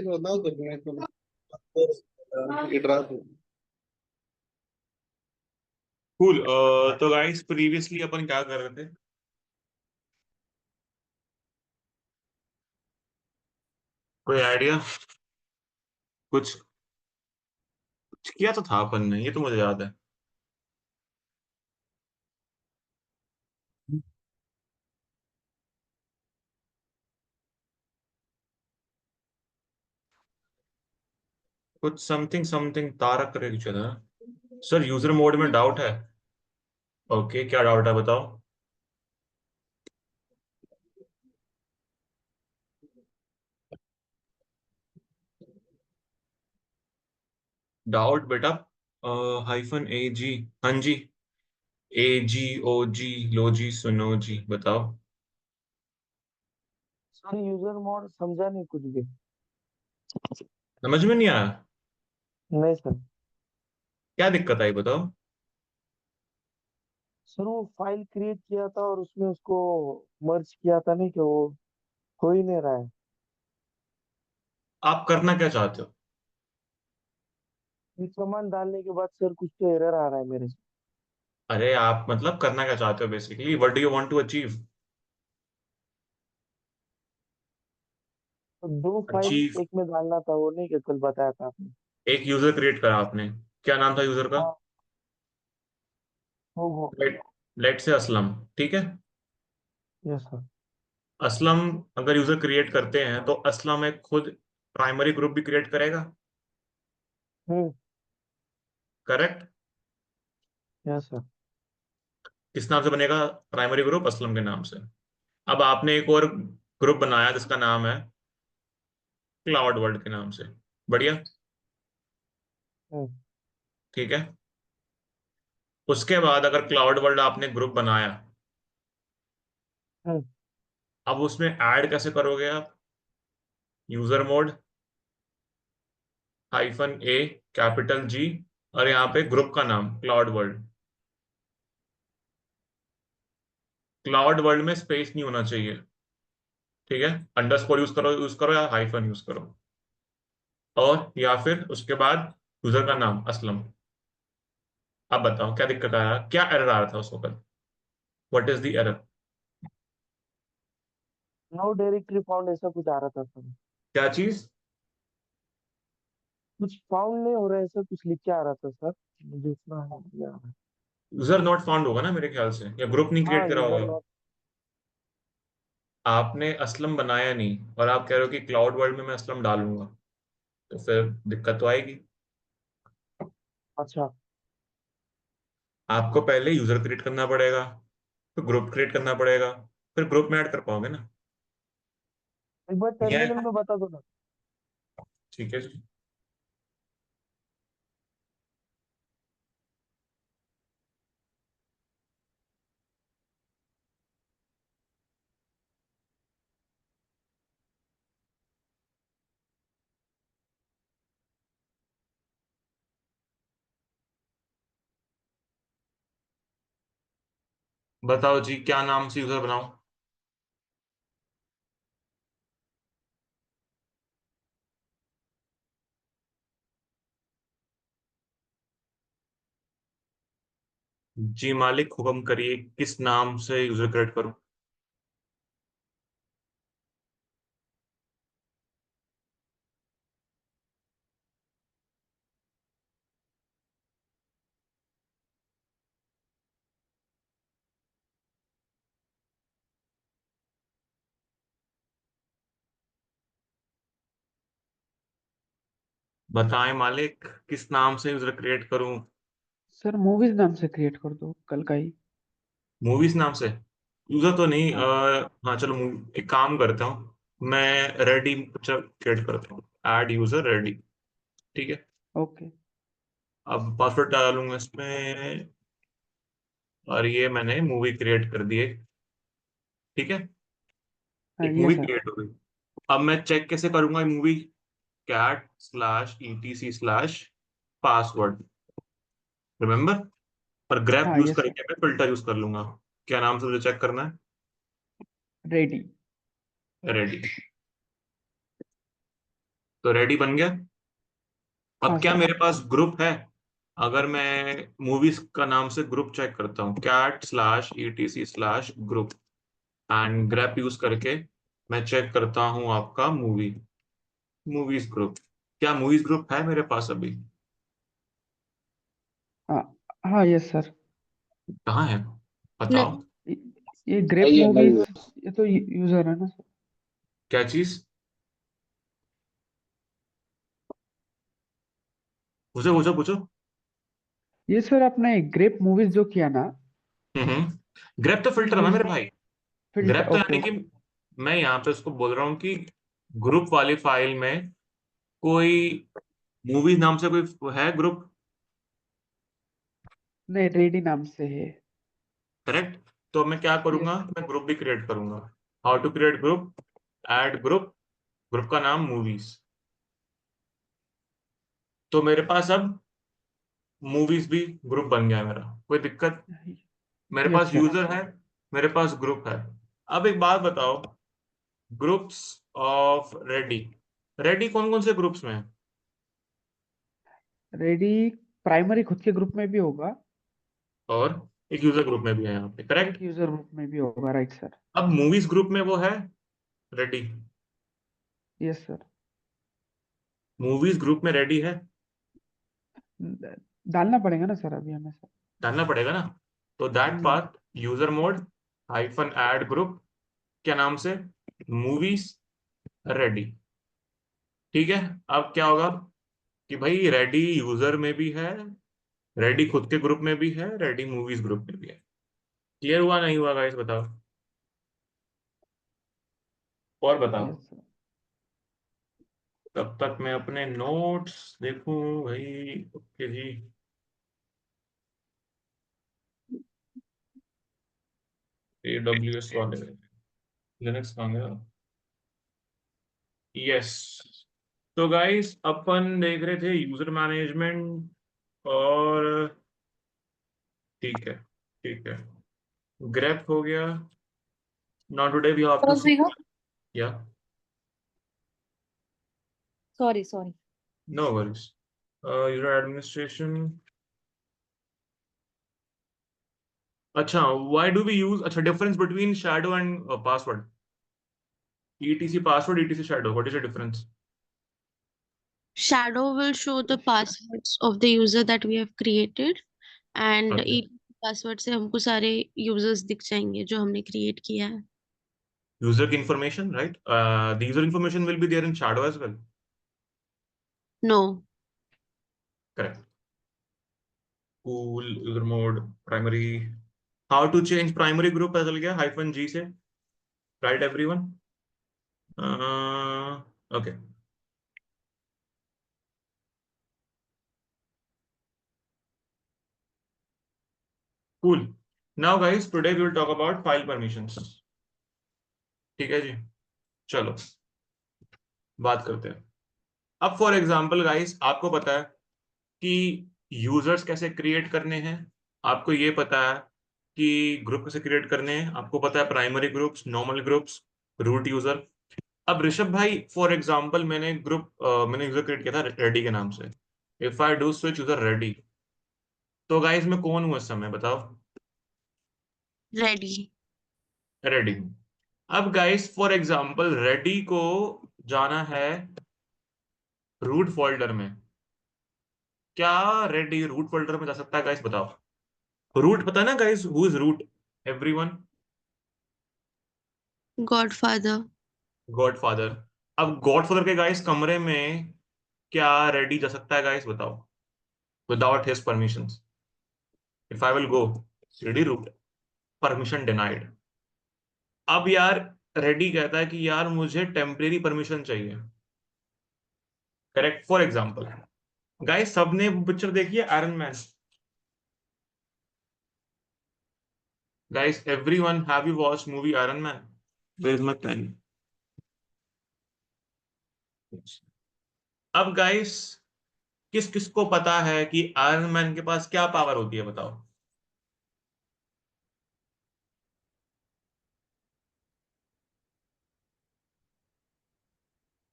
बताओ तो मैं तो इडरा दूं। कूल। तो गाइस प्रीवियसली अपन क्या कर रहे थे? कोई आइडिया? कुछ कुछ किया तो था अपन ने, ये तो मुझे याद है। कुछ समथिंग समथिंग तारक करके कुछ था। सर यूजर मोड में डाउट है। ओके, क्या डाउट है बताओ। डाउट बेटा। हाइफन ए जी। हाँ जी। AGOG। लो जी सुनो जी बताओ। सर यूजर मोड समझा नहीं कुछ भी। समझ में नहीं आया? नहीं सर। क्या दिक्कत आई बताओ। सर वो फाइल क्रिएट किया था और उसमें उसको मर्ज किया था, नहीं कि वो हो ही नहीं रहा है। आप करना क्या चाहते हो? एक कमांड डालने के बाद सर कुछ तो एरर आ रहा है मेरे से। अरे आप मतलब करना क्या चाहते हो basically, what do you want to achieve? तो दो फाइल अचीव। एक में डालना था, वो नहीं कि कल बताया था आपने। एक यूजर क्रिएट करा आपने। क्या नाम था यूजर का? हाँ। वो। लेट लेट से असलम। ठीक है। Yes sir. असलम अगर यूजर क्रिएट करते हैं तो असलम एक खुद प्राइमरी ग्रुप भी क्रिएट करेगा। हम्म। करेक्ट। Yes sir. किस नाम से बनेगा? प्राइमरी ग्रुप असलम के नाम से। अब आपने एक और ग्रुप बनाया जिसका नाम है क्लाउड वर्ल्ड के नाम से। बढ़िया। हम्म। ठीक है। उसके बाद अगर क्लाउड वर्ल्ड आपने ग्रुप बनाया, हम्म। अब उसमें ऐड कैसे करोगे आप? User mode -A capital G और यहाँ पे ग्रुप का नाम क्लाउड वर्ल्ड। क्लाउड वर्ल्ड में स्पेस नहीं होना चाहिए। ठीक है। अंडरस्कोर यूज करो या हाइफन यूज करो। और या फिर उसके बाद यूजर का नाम असलम। अब बताओ क्या दिक्कत आया, क्या एरर आ रहा था उस वक्त? What is the error? No directory found ऐसा कुछ आ रहा था सर। क्या चीज? कुछ फाउंड नहीं हो रहा है, ऐसा कुछ लिख के आ रहा था सर। मुझे इतना idea आ रहा है। यूजर नॉट फाउंड होगा ना मेरे ख्याल से, या ग्रुप नहीं हाँ क्रिएट करा यूजर होगा। नॉट। आपने असलम बनाया नहीं और आप कह रहे हो कि क्लाउड वर्ल्ड में मैं असलम डालूंगा, तो फिर दिक्कत तो आएगी। अच्छा। आपको पहले यूजर क्रिएट करना पड़ेगा, फिर ग्रुप क्रिएट करना पड़ेगा, फिर ग्रुप में ऐड कर पाओगे ना। एक बार ये टर्मिनल में बता दो ना। ठीक है जी। बताओ जी क्या नाम से यूजर बनाऊं? जी मालिक हुक्म करिए, किस नाम से यूजर क्रिएट करूं? बताएं मालिक, किस नाम से यूजर क्रिएट करूं? सर मूवीज नाम से क्रिएट कर दो कल का ही। मूवीज नाम से? यूजर तो नहीं, हाँ। हाँ चलो एक काम करता हूँ। मैं रेडी क्रिएट करता हूँ। Add user ready. ठीक है। ओके। अब पासवर्ड डालूंगा इसमें। और ये मैंने मूवी क्रिएट कर दी है। ठीक है। हाँ एक ये मूवी सर। क्रिएट हो गई। अब मैं चेक कैसे करूंगा ये मूवी? cat/etc/password। रिमेम्बर। और ग्रेप हाँ यूज ये सर। करके मैं फिल्टर यूज कर लूंगा। क्या नाम से मुझे चेक करना है? रेडी। रेडी। तो रेडी बन गया। अब हाँ क्या सर। मेरे पास ग्रुप है? अगर मैं मूवीज का नाम से ग्रुप चेक करता हूँ, cat/etc/ग्रुप एंड ग्रेप यूज करके मैं चेक करता हूँ आपका मूवीज ग्रुप। क्या मूवीज ग्रुप है मेरे पास अभी? हाँ हाँ, यस सर। कहाँ है? नहीं। बताओ। ये ये ग्रेप नहीं है, नहीं मूवीज, है। ये तो यूजर है ना सर। क्या चीज? पूछो पूछो पूछो। ये सर आपने ग्रेप मूवीज जो किया ना, ग्रेप तो फिल्टर है ना ये मेरे भाई। फिल्टर, ग्रेप तो ओके यानी कि ओके। मैं यहाँ पे उसको बोल रहा हूँ कि ग्रुप वाली फाइल में कोई मूवीज नाम से कोई है ग्रुप? नहीं, रेडी नाम से है। करेक्ट। तो मैं क्या करूंगा, यस। मैं ग्रुप भी क्रिएट करूंगा। How to create group? Add group, group का नाम मूवीज। तो मेरे पास अब मूवीज भी ग्रुप बन गया है मेरा। कोई दिक्कत? मेरे यस पास सर। यूजर है, मेरे पास ग्रुप है। अब एक बात बताओ, ग्रुप्स ऑफ रेडी, रेडी कौन कौन से ग्रुप्स में है? रेडी प्राइमरी खुद के ग्रुप में भी होगा, और एक यूजर ग्रुप में भी है यहाँ पे, करेक्ट। एक यूजर ग्रुप में भी होगा, राइट सर। अब मूवीज ग्रुप में वो है ready. Yes sir. Movies group में रेडी है। डालना पड़ेगा ना सर अभी हमें सर। डालना पड़ेगा ना। तो that hmm, path user mod hyphen add group, क्या नाम से? Movies ready. ठीक है। अब क्या होगा कि भाई रेडी यूजर में भी है, रेडी खुद के ग्रुप में भी है, रेडी मूवीज ग्रुप में भी है। क्लियर हुआ नहीं हुआ गाइस बताओ? और बताओ। Yes sir. तब तक मैं अपने नोट्स देखूं भाई। ओके जी। AWS वाले लिनक्स कहाँ गया? यस। तो गाइस अपन देख रहे थे यूजर मैनेजमेंट, और ठीक है, ठीक है, ग्रेप हो गया। Now today we have to कौन सी। सी हो? या sorry sorry. No worries. User administration. अच्छा, व्हाई डू वी यूज, अच्छा difference between shadow and password. ETC password, ETC shadow, what is the difference? Shadow will show the passwords of the user that we have created and okay. each password से हमको सारे users दिख जाएंगे जो हमने create किया है। User की information, right? The user information will be there in shadow as well. No. Correct. Cool, user mode, primary. How to change primary group पता चल गया -G से, right everyone? Okay. Cool. Now guys today we will talk about file permissions. ठीक है जी। चलो बात करते हैं। अब फॉर एग्जांपल गाइस, आपको पता है कि यूजर्स कैसे क्रिएट करने हैं, आपको ये पता है कि ग्रुप कैसे क्रिएट करने हैं, आपको पता है primary groups, normal groups, root user. अब ऋषभ भाई फॉर एग्जांपल मैंने यूजर क्रिएट किया था रेडी के नाम से। If I do switch user ready, तो गाइस मैं कौन हूं इस समय बताओ? Ready. रेडी हूं। अब गाइस फॉर एग्जांपल रेडी को जाना है रूट फोल्डर में। क्या रेडी रूट फोल्डर में जा सकता है गाइस बताओ? रूट पता है ना guys, who is root? Everyone? Godfather. Godfather. अब गॉडफादर के गाइस कमरे में क्या रेडी जा सकता है गाइस बताओ, without his permissions? If I will go CD root, permission denied. अब यार रेडी कहता है कि यार मुझे टेम्परेरी परमिशन चाहिए। करेक्ट। फॉर एग्जांपल गाइस, सबने पिक्चर देखी है iron man? Guys everyone, have you watched movie iron man? Where is my pen? अब गाइस किस किस को पता है कि आयरन मैन के पास क्या पावर होती है बताओ?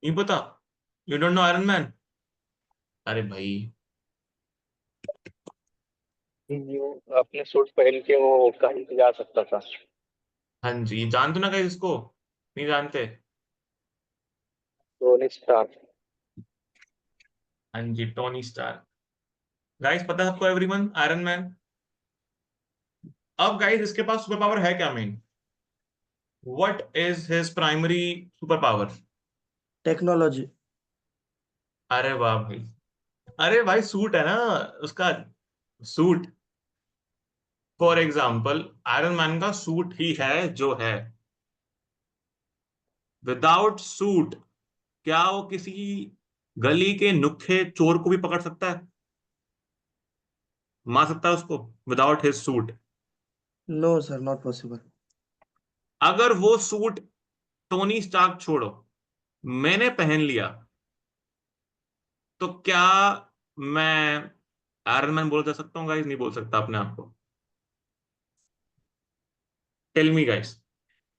नहीं पता? You don't know iron man? अरे भाई, जो अपने सूट पहन के वो कहीं भी जा सकता था। हाँ जी, जानते हो ना गाइस इसको? नहीं जानते? Tony Stark. हाँ जी, टोनी स्टार। गाइस पता है सबको, एवरीवन, आयरन मैन। अब गाइस इसके पास सुपर पावर है क्या main? What is his primary super power? Technology. अरे वाह भाई। अरे भाई, सूट है ना उसका, suit. For example, iron man का सूट ही है जो है। विदाउट सूट क्या वो किसी गली के नुक्खे चोर को भी पकड़ सकता है, मार सकता है उसको, without his suit? No sir, not possible. अगर वो सूट, टोनी स्टार्क छोड़ो, मैंने पहन लिया, तो क्या मैं आयरन मैन बोल जा सकता हूँ गाइस? नहीं बोल सकता अपने आप को। टेल मी गाइस,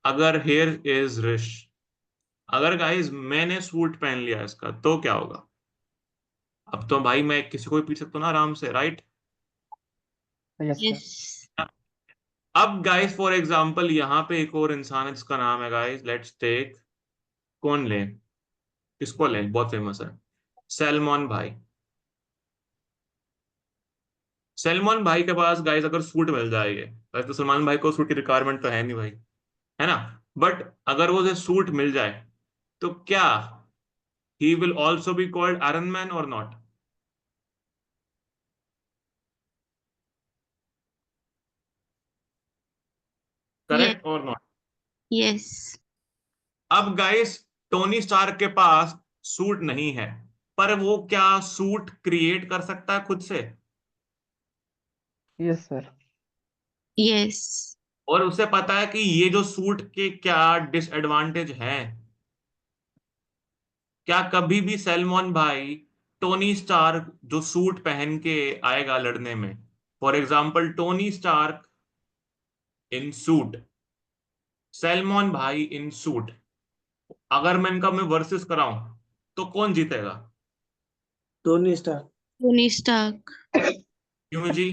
अगर हेयर इज रिश, अगर गाइस मैंने सूट पहन लिया इसका, तो क्या होगा? अब तो भाई मैं किसी को भी पीट सकता हूँ ना आराम से, राइट? Yes sir. Yes. अब गाइस फॉर एग्जांपल यहाँ पे एक और इंसान है जिसका नाम है, गाइस लेट्स टेक, कौन ले, किसको ले, बहुत फेमस है, सलमान भाई। सलमान भाई के पास गाइस अगर सूट मिल जाएगा, वैसे तो सलमान भाई को सूट की रिक्वायरमेंट तो है नहीं भाई, है ना? बट अगर वो उसे सूट मिल जाए, तो क्या he will also be called iron man और नॉट? Yes. करेक्ट और नॉट? Yes. अब गाइस, टोनी स्टार्क के पास सूट नहीं है, पर वो क्या सूट क्रिएट कर सकता है खुद से? Yes sir. Yes. और उसे पता है कि ये जो सूट के क्या डिसएडवांटेज हैं। क्या कभी भी सलमान भाई टोनी स्टार्क जो सूट पहन के आएगा लड़ने में, for example Tony Stark in suit, Salman भाई इन सूट, अगर मैं वर्सेस कराऊं, तो कौन जीतेगा? Tony star. Tony Stark. क्यों जी?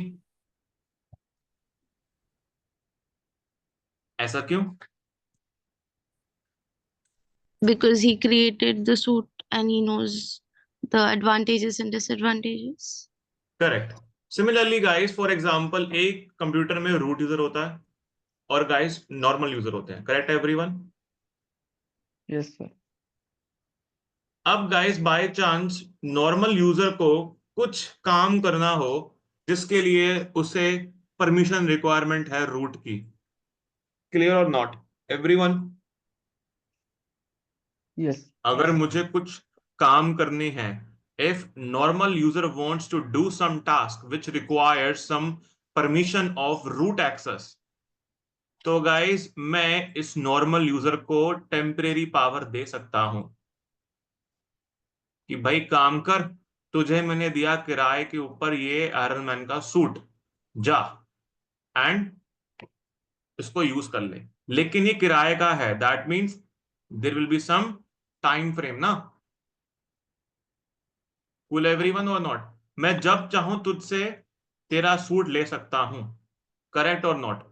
ऐसा क्यों? Because he created the suit and he knows the advantages and disadvantages. Correct. Similarly guys, for example एक कंप्यूटर में रूट यूजर होता है और गाइस नॉर्मल यूजर होते हैं, करेक्ट एवरीवन? Yes sir. अब guys by chance normal user को कुछ काम करना हो जिसके लिए उसे परमिशन रिक्वायरमेंट है रूट की, क्लियर और नॉट एवरीवन? यस। अगर मुझे कुछ काम करने हैं, if normal user wants to do some task which requires some permission of root access, तो गाइस मैं इस नॉर्मल यूजर को टेम्परेरी पावर दे सकता हूं कि भाई काम कर, तुझे मैंने दिया किराए के ऊपर ये आयरन मैन का सूट, जा एंड इसको यूज कर ले। लेकिन ये किराए का है, that means there will be some time frame ना। कूल एवरीवन और नॉट? मैं जब चाहूं तुझसे तेरा सूट ले सकता हूं, करेक्ट और नॉट?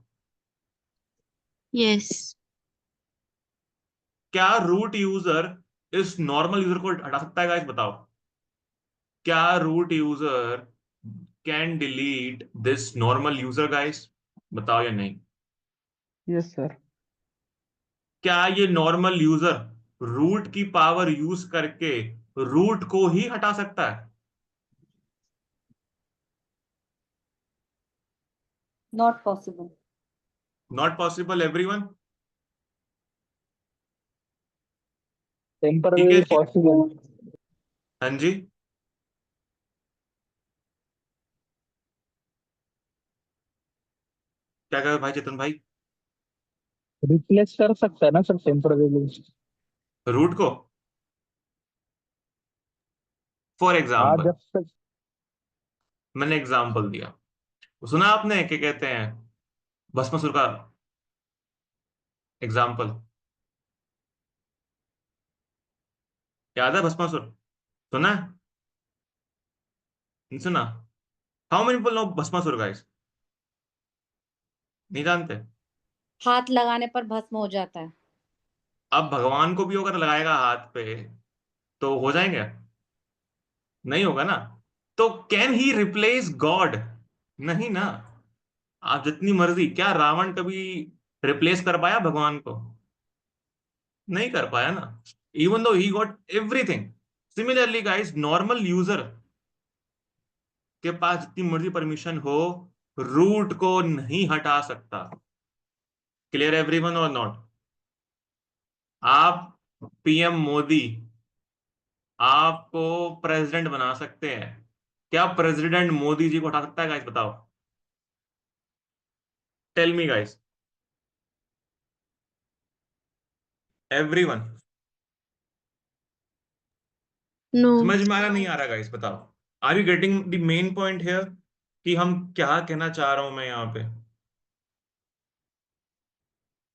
Yes. क्या रूट यूजर इस नॉर्मल यूजर को हटा सकता है गाइस? बताओ, क्या root user can delete this normal user guys? बताओ या नहीं? Yes sir. क्या ये नॉर्मल यूजर रूट की पावर यूज करके रूट को ही हटा सकता है? Not possible. Not possible everyone? ठीक है टेम्पररी जी। पॉसिबल। हाँ जी, क्या कहे भाई चेतन भाई? रिप्लेस कर सकता है ना सर टेम्पररी। रूट को, फॉर हाँ एग्जाम्पल, जब तक। मैंने एग्जाम्पल दिया, सुना आपने क्या कहते हैं, भस्मासुर का एग्जाम्पल, याद है भस्मासुर? सुना है? नहीं सुना? How many people know Bhasmasur guys? नहीं जानते? हाथ लगाने पर भस्म हो जाता है। अब भगवान को भी अगर लगाएगा हाथ पे तो हो जाएंगे? नहीं होगा ना। तो कैन ही रिप्लेस गॉड? नहीं ना। आप जितनी मर्जी, क्या रावण कभी रिप्लेस कर पाया भगवान को? नहीं कर पाया ना। Even though he got everything. Similarly guys, normal user के पास जितनी मर्जी परमिशन हो, रूट को नहीं हटा सकता। क्लियर एवरीवन और नॉट? आप पीएम मोदी आपको प्रेसिडेंट बना सकते हैं, क्या प्रेसिडेंट मोदी जी को उठा सकता है गाइस? बताओ, tell me guys, everyone. No. समझ में आ रहा नहीं आ रहा गाइस? बताओ, are you getting the main point here कि हम क्या कहना चाह रहा हूं मैं यहाँ पे?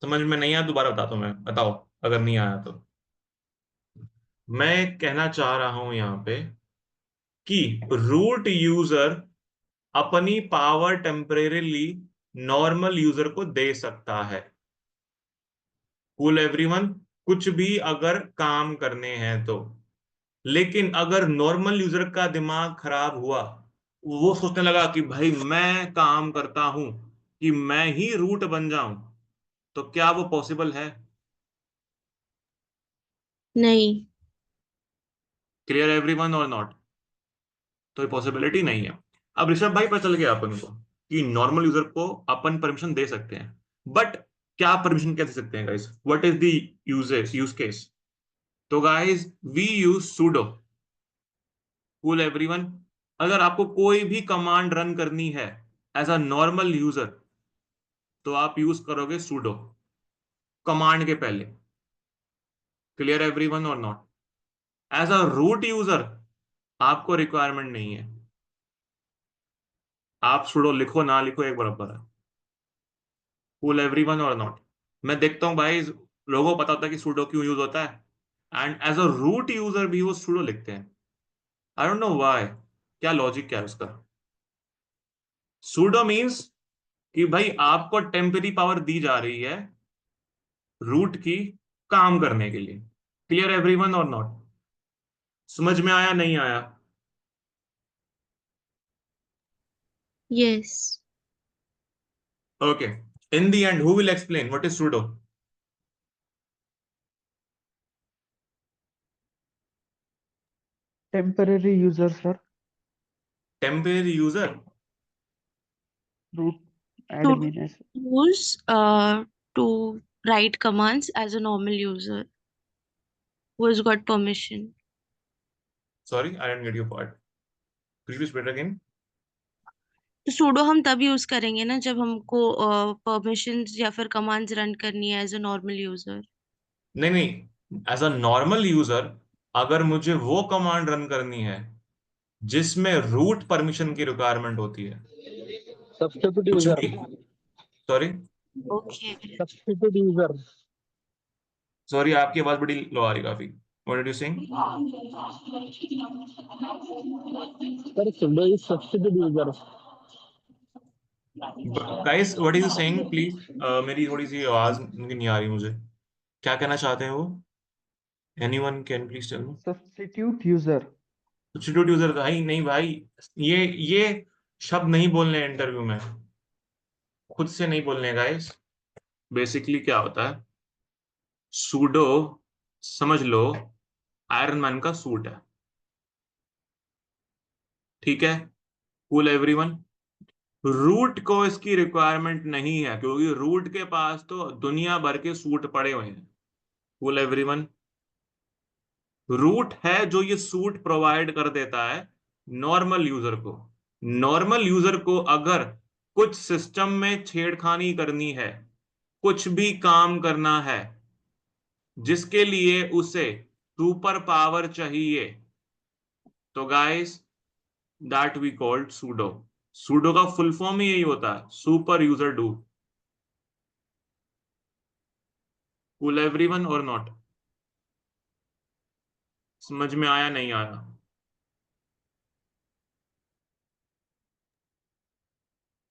समझ में नहीं आया दोबारा बताता हूं मैं, बताओ अगर नहीं आया तो। मैं कहना चाह रहा हूं यहाँ पे कि रूट यूजर अपनी पावर टेम्परेरीली नॉर्मल यूजर को दे सकता है। Cool everyone? कुछ भी अगर काम करने हैं तो। लेकिन अगर नॉर्मल यूजर का दिमाग खराब हुआ, वो सोचने लगा कि भाई मैं काम करता हूं कि मैं ही रूट बन जाऊं, तो क्या वो पॉसिबल है? नहीं। क्लियर एवरीवन और नॉट? तो ये पॉसिबिलिटी नहीं है। अब ऋषभ भाई, पता चल गया अपन को कि नॉर्मल यूजर को अपन परमिशन दे सकते हैं, बट क्या परमिशन क्या दे सकते हैं guys? What is the use case? तो guys, we use sudo. Cool everyone? अगर आपको कोई भी कमांड रन करनी है एज अ नॉर्मल यूजर, तो आप यूज करोगे सूडो कमांड के पहले। क्लियर एवरीवन और not? As a root user आपको रिक्वायरमेंट नहीं है, आप सूडो लिखो ना लिखो एक बराबर है। कूल एवरीवन और नॉट? मैं देखता हूँ भाई, लोगों को पता होता है कि सूडो क्यों यूज होता है, and as a root user भी वो सूडो लिखते हैं। आई डोंट नो व्हाई, क्या लॉजिक क्या है उसका? सूडो मीन्स कि भाई आपको टेम्पररी पावर दी जा रही है रूट की काम करने के लिए। क्लियर एवरीवन और नॉट? समझ में आया नहीं आया? Yes. Okay, in the end who will explain what is sudo? Temporary user sir, temporary user? Root To admin ऐसे। use to write commands as a normal user who has got permission. Sorry, I didn't get your part, could you speak again? तो sudo हम तब use करेंगे ना जब हमको permissions या फिर commands रन करनी है एज अ नॉर्मल यूजर। नहीं नहीं, एज अ नॉर्मल यूजर अगर मुझे वो कमांड रन करनी है जिसमें रूट परमिशन की रिक्वायरमेंट होती है, सब्स्टिट्यूट कुछ यूजर। भी। Sorry, okay. Substitute user. Sorry, आपकी आवाज बड़ी लो आ रही काफी। What are you saying? Sir sudo is substitute user. Guys, what are you saying please? मेरी थोड़ी सी आवाज नहीं आ रही मुझे, क्या कहना चाहते हैं वो? Anyone can please tell me? Substitute user. Substitute user? भाई नहीं भाई, ये शब्द नहीं बोलने इंटरव्यू में, खुद से नहीं बोलने गाइस। बेसिकली क्या होता है, सूडो समझ लो आयरन मैन का सूट है, ठीक है? Cool everyone? रूट को इसकी रिक्वायरमेंट नहीं है क्योंकि रूट के पास तो दुनिया भर के सूट पड़े हुए हैं। Cool everyone? रूट है जो ये सूट प्रोवाइड कर देता है नॉर्मल यूजर को। नॉर्मल यूजर को अगर कुछ सिस्टम में छेड़खानी करनी है, कुछ भी काम करना है जिसके लिए उसे सुपर पावर चाहिए, तो guys that we called sudo. Sudo का फुल फॉर्म ही यही होता है, super user do. Cool everyone और नॉट? समझ में आया नहीं आया?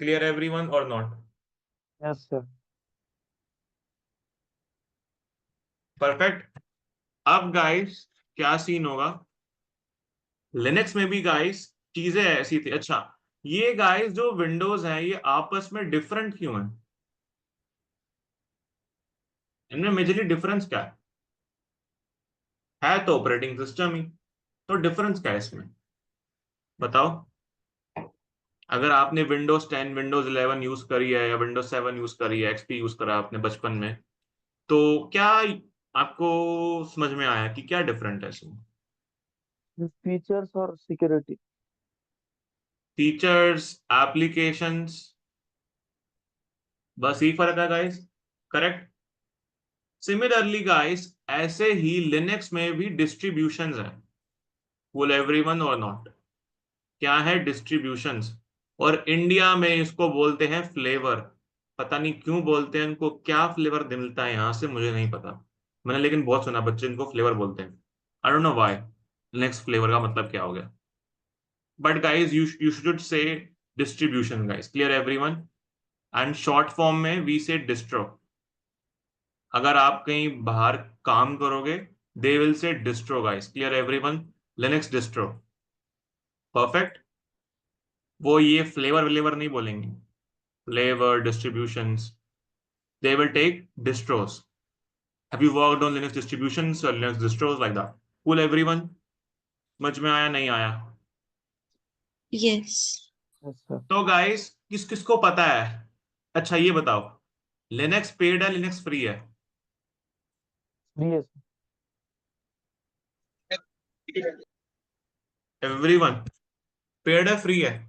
क्लियर एवरीवन और नॉट? Yes sir. परफेक्ट। अब गाइस क्या सीन होगा, लिनक्स में भी गाइस चीजें ऐसी थी। अच्छा, ये गाइस जो विंडोज हैं ये आपस में डिफरेंट क्यों हैं? इनमें मेजरली डिफरेंस क्या है तो ऑपरेटिंग सिस्टम ही, तो डिफरेंस क्या है इसमें बताओ। अगर आपने विंडोज 10 विंडोज 11 यूज करी है या विंडोज 7 यूज करी है, एक्सपी यूज करा आपने बचपन में, तो क्या आपको समझ में आया कि क्या डिफरेंट है इसमें? फीचर्स और सिक्योरिटी। फीचर्स, एप्लीकेशंस, बस यही फर्क है गाइस। करेक्ट। सिमिलरली गाइस ऐसे ही लिनक्स में भी डिस्ट्रीब्यूशंस हैं। फुल एवरीवन और नॉट? क्या है डिस्ट्रीब्यूशंस, और इंडिया में इसको बोलते हैं फ्लेवर। पता नहीं क्यों बोलते हैं, इनको क्या फ्लेवर मिलता है यहां से मुझे नहीं पता, मैंने लेकिन बहुत सुना बच्चे इनको फ्लेवर बोलते हैं। I don't know why, next flavour का मतलब क्या हो गया, but guys you should say distribution guys, clear everyone. And short form में वी से डिस्ट्रो। अगर आप कहीं बाहर काम करोगे they will say distro guys, clear everyone. Linux distro. Perfect. वो ये फ्लेवर व्लेवर नहीं बोलेंगे, flavour distributions, they will take distros. Have you worked on Linux distributions or Linux distros like that? Cool everyone? समझ में आया नहीं आया? यस। Yes sir. तो गाइस किस किसको पता है? अच्छा ये बताओ, लिनक्स पेड है लिनक्स फ्री है? फ्री है सर। एवरीवन, पेड है फ्री है?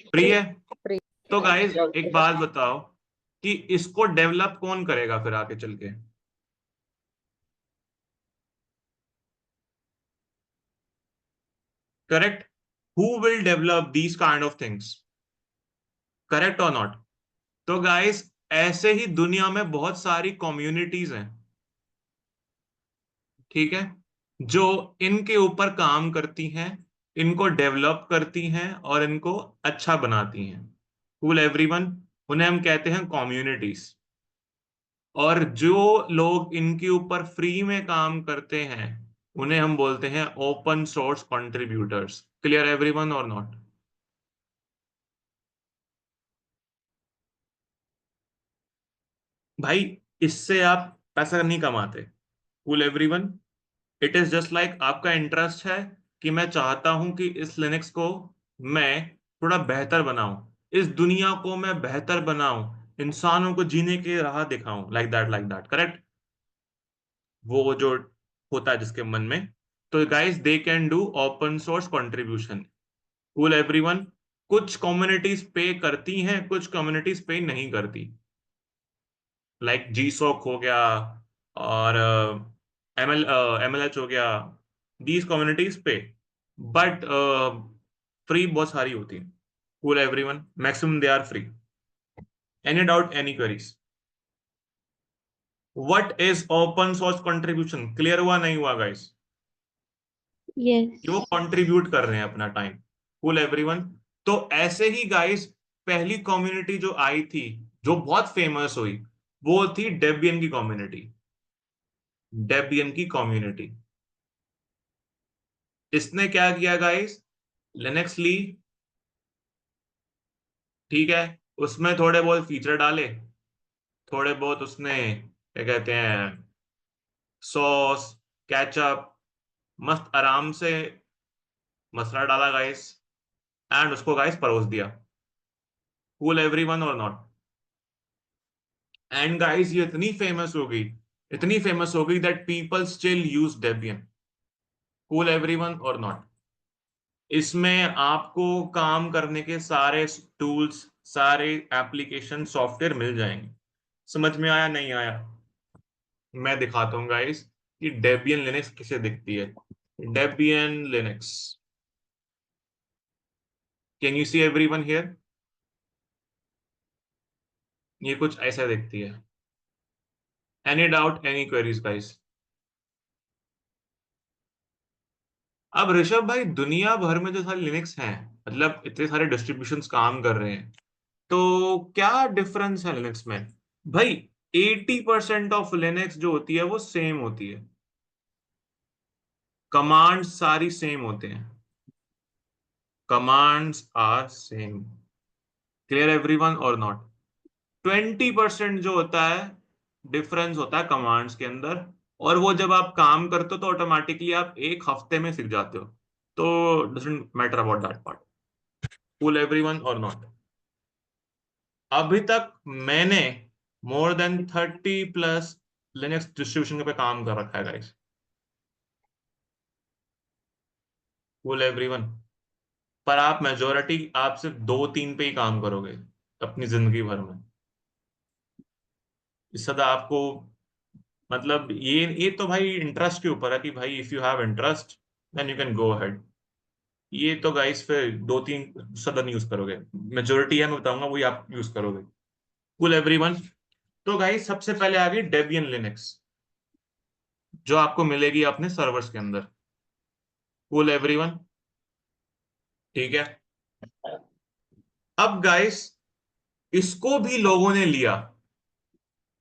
फ्री है। तो गाइस एक बात बताओ कि इसको डेवलप कौन करेगा फिर आगे चल के? Correct. Who will develop these kind of things? Correct और नॉट? तो गाइस ऐसे ही दुनिया में बहुत सारी कम्युनिटीज हैं, ठीक है, जो इनके ऊपर काम करती हैं, इनको डेवलप करती हैं और इनको अच्छा बनाती हैं। Cool everyone. उन्हें हम कहते हैं कम्युनिटीज। और जो लोग इनके ऊपर फ्री में काम करते हैं उन्हें हम बोलते हैं open source contributors. Clear everyone और नॉट? भाई इससे आप पैसा नहीं कमाते। Cool everyone. It is just like आपका इंटरेस्ट है कि मैं चाहता हूं कि इस लिनक्स को मैं थोड़ा बेहतर बनाऊं, इस दुनिया को मैं बेहतर बनाऊं, इंसानों को जीने की राह दिखाऊं, लाइक दैट करेक्ट। वो जो होता है जिसके मन में, तो guys they can do open source contribution. Cool everyone. कुछ कम्युनिटीज पे करती हैं, कुछ कम्युनिटीज पे नहीं करती, लाइक जी सॉक हो गया और एमएलएच हो गया, दीज कम्युनिटीज पे। बट फ्री बहुत सारी होती है। Cool everyone, maximum they are free. Any doubt, any queries? What is open source contribution? Clear हुआ नहीं हुआ गाइस? यस। कि वो कंट्रीब्यूट कर रहे हैं अपना टाइम। Cool everyone. तो ऐसे ही गाइस पहली कम्युनिटी जो आई थी, जो बहुत फेमस हुई, वो थी डेबियन की कम्युनिटी। डेबियन की कम्युनिटी। इसने क्या किया गाइस? लिनक्स ली, ठीक है, उसमें थोड़े बहुत फीचर डाले, थोड़े बहुत उसने क्या कहते हैं सॉस, केचप, मस्त आराम से मसाला डाला गाइस, एंड उसको गाइस परोस दिया। कूल एवरीवन और नॉट? एंड गाइस ये इतनी फेमस हो गई, इतनी फेमस हो गई that people still use Debian. Cool everyone और नॉट? इसमें आपको काम करने के सारे टूल्स, सारे एप्लीकेशन सॉफ्टवेयर मिल जाएंगे। समझ में आया नहीं आया? मैं दिखाता हूँ गाइस कि डेबियन लिनक्स किसे दिखती है। Debian Linux, can you see everyone here? ये कुछ ऐसा दिखती है। Any doubt, any queries guys? अब ऋषभ भाई दुनिया भर में जो सारे लिनक्स हैं, मतलब इतने सारे डिस्ट्रीब्यूशंस काम कर रहे हैं, तो क्या डिफरेंस है लिनक्स में? भाई 80% ऑफ लिनक्स जो होती है वो सेम होती है, कमांड सारी सेम होते हैं, commands are same. Clear everyone और नॉट? 20% जो होता है डिफरेंस होता है कमांड्स के अंदर, और वो जब आप काम करते हो तो ऑटोमेटिकली आप एक हफ्ते में सीख जाते हो, तो doesn't matter about that part. Cool everyone और नॉट? अभी तक मैंने मोर देन 30+ लिनक्स डिस्ट्रीब्यूशन पे काम कर रखा है गाइस। Cool everyone? पर आप मेजोरिटी आप सिर्फ 2-3 पे ही काम करोगे अपनी जिंदगी भर में। इससे ज्यादा आपको, मतलब ये तो भाई इंटरेस्ट के ऊपर है कि भाई if you have interest then you can go ahead. ये तो गाइस फिर 2-3 शब्द नहीं यूज करोगे, मेजोरिटी है मैं बताऊंगा वही आप यूज करोगे। Cool everyone? तो गाइस सबसे पहले आ गई डेबियन लिनक्स, जो आपको मिलेगी अपने सर्वर्स के अंदर। Cool everyone? ठीक है। अब गाइस इसको भी लोगों ने लिया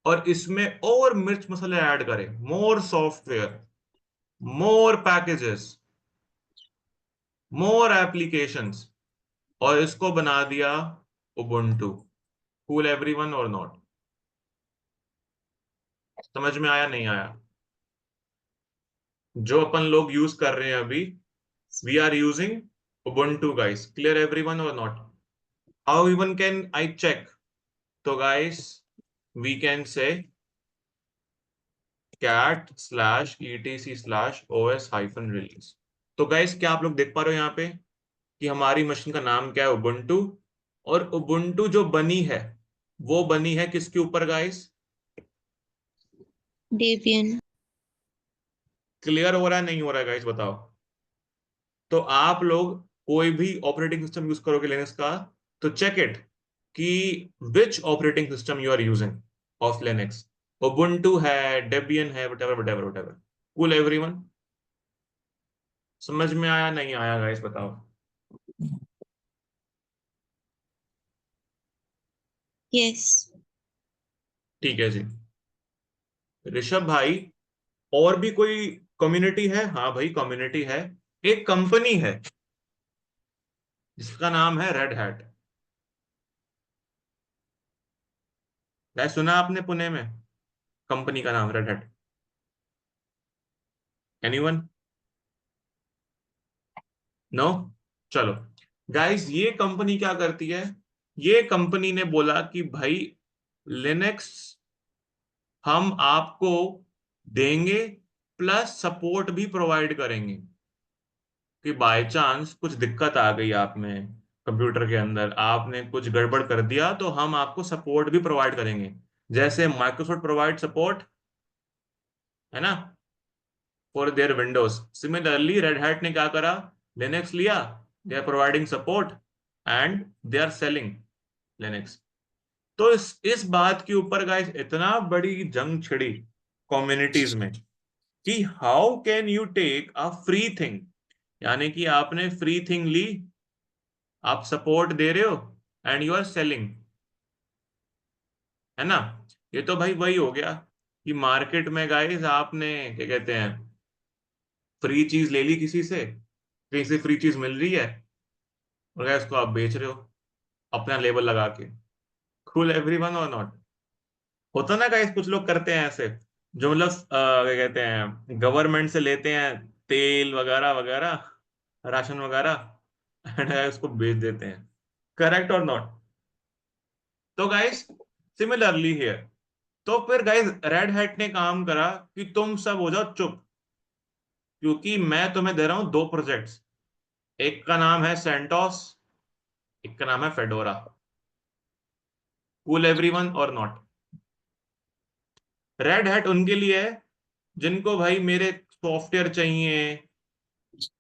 और इसमें और मिर्च मसाले ऐड करे, मोर सॉफ्टवेयर, मोर पैकेजेस, मोर एप्लीकेशंस, और इसको बना दिया उबुंटू। कूल एवरीवन और नॉट? समझ में आया नहीं आया? जो अपन लोग यूज कर रहे हैं अभी, we are using Ubuntu guys. Clear everyone और not? How even can I check? तो guys we can say cat/etc/os-release। तो गाइस क्या आप लोग देख पा रहे हो यहाँ पे कि हमारी मशीन का नाम क्या है? उबुंटू। और उबुंटू जो बनी है वो बनी है किसके ऊपर गाइस? डेबियन। क्लियर हो रहा है नहीं हो रहा है गाइस बताओ? तो आप लोग कोई भी ऑपरेटिंग सिस्टम यूज करोगे लिनक्स का, तो चेक इट कि which operating system you are using of Linux. Ubuntu है, डेबियन है, whatever whatever whatever. Cool everyone? समझ में आया नहीं आया गाइस बताओ? यस। ठीक है जी। ऋषभ भाई, और भी कोई कम्युनिटी है? हाँ भाई कम्युनिटी है, एक कंपनी है जिसका नाम है रेड हैट। क्या सुना आपने पुणे में कंपनी का नाम रेड हैट? एनीवन? नो? चलो गाइस, ये कंपनी क्या करती है? ये कंपनी ने बोला कि भाई लिनक्स हम आपको देंगे प्लस सपोर्ट भी प्रोवाइड करेंगे, कि बाय चांस कुछ दिक्कत आ गई आप में कंप्यूटर के अंदर, आपने कुछ गड़बड़ कर दिया, तो हम आपको सपोर्ट भी प्रोवाइड करेंगे, जैसे माइक्रोसॉफ्ट प्रोवाइड सपोर्ट है ना for their Windows. Similarly Red Hat ने क्या करा? लिनक्स लिया, they are providing support and they are selling Linux. तो इस बात के ऊपर गाइस इतना बड़ी जंग छिड़ी कम्युनिटीज में कि how can you take a free thing, यानी कि आपने फ्री थिंग ली, आप सपोर्ट दे रहे हो एंड यू आर सेलिंग, है ना? ये तो भाई वही हो गया कि मार्केट में गाइस आपने क्या कहते हैं, फ्री चीज ले ली किसी से, कहीं से फ्री चीज मिल रही है और गाइस उसको आप बेच रहे हो अपना लेबल लगा के। कूल एवरीवन और नॉट? होता ना गाइस, कुछ लोग करते हैं ऐसे, जो मतलब क्या कहते हैं, गवर्नमेंट से लेते हैं तेल वगैरह वगैरह, राशन वगैरह, एंड उसको बेच देते हैं। करेक्ट और नॉट? तो गाइस सिमिलरली हियर, तो फिर गाइस रेड हैट ने काम करा कि तुम सब हो जाओ चुप, क्योंकि मैं तुम्हें दे रहा हूं 2 प्रोजेक्ट्स, एक का नाम है सेंटोस, एक का नाम है फेडोरा। कूल एवरीवन और नॉट? रेड हैट उनके लिए है जिनको भाई मेरे सॉफ्टवेयर चाहिए,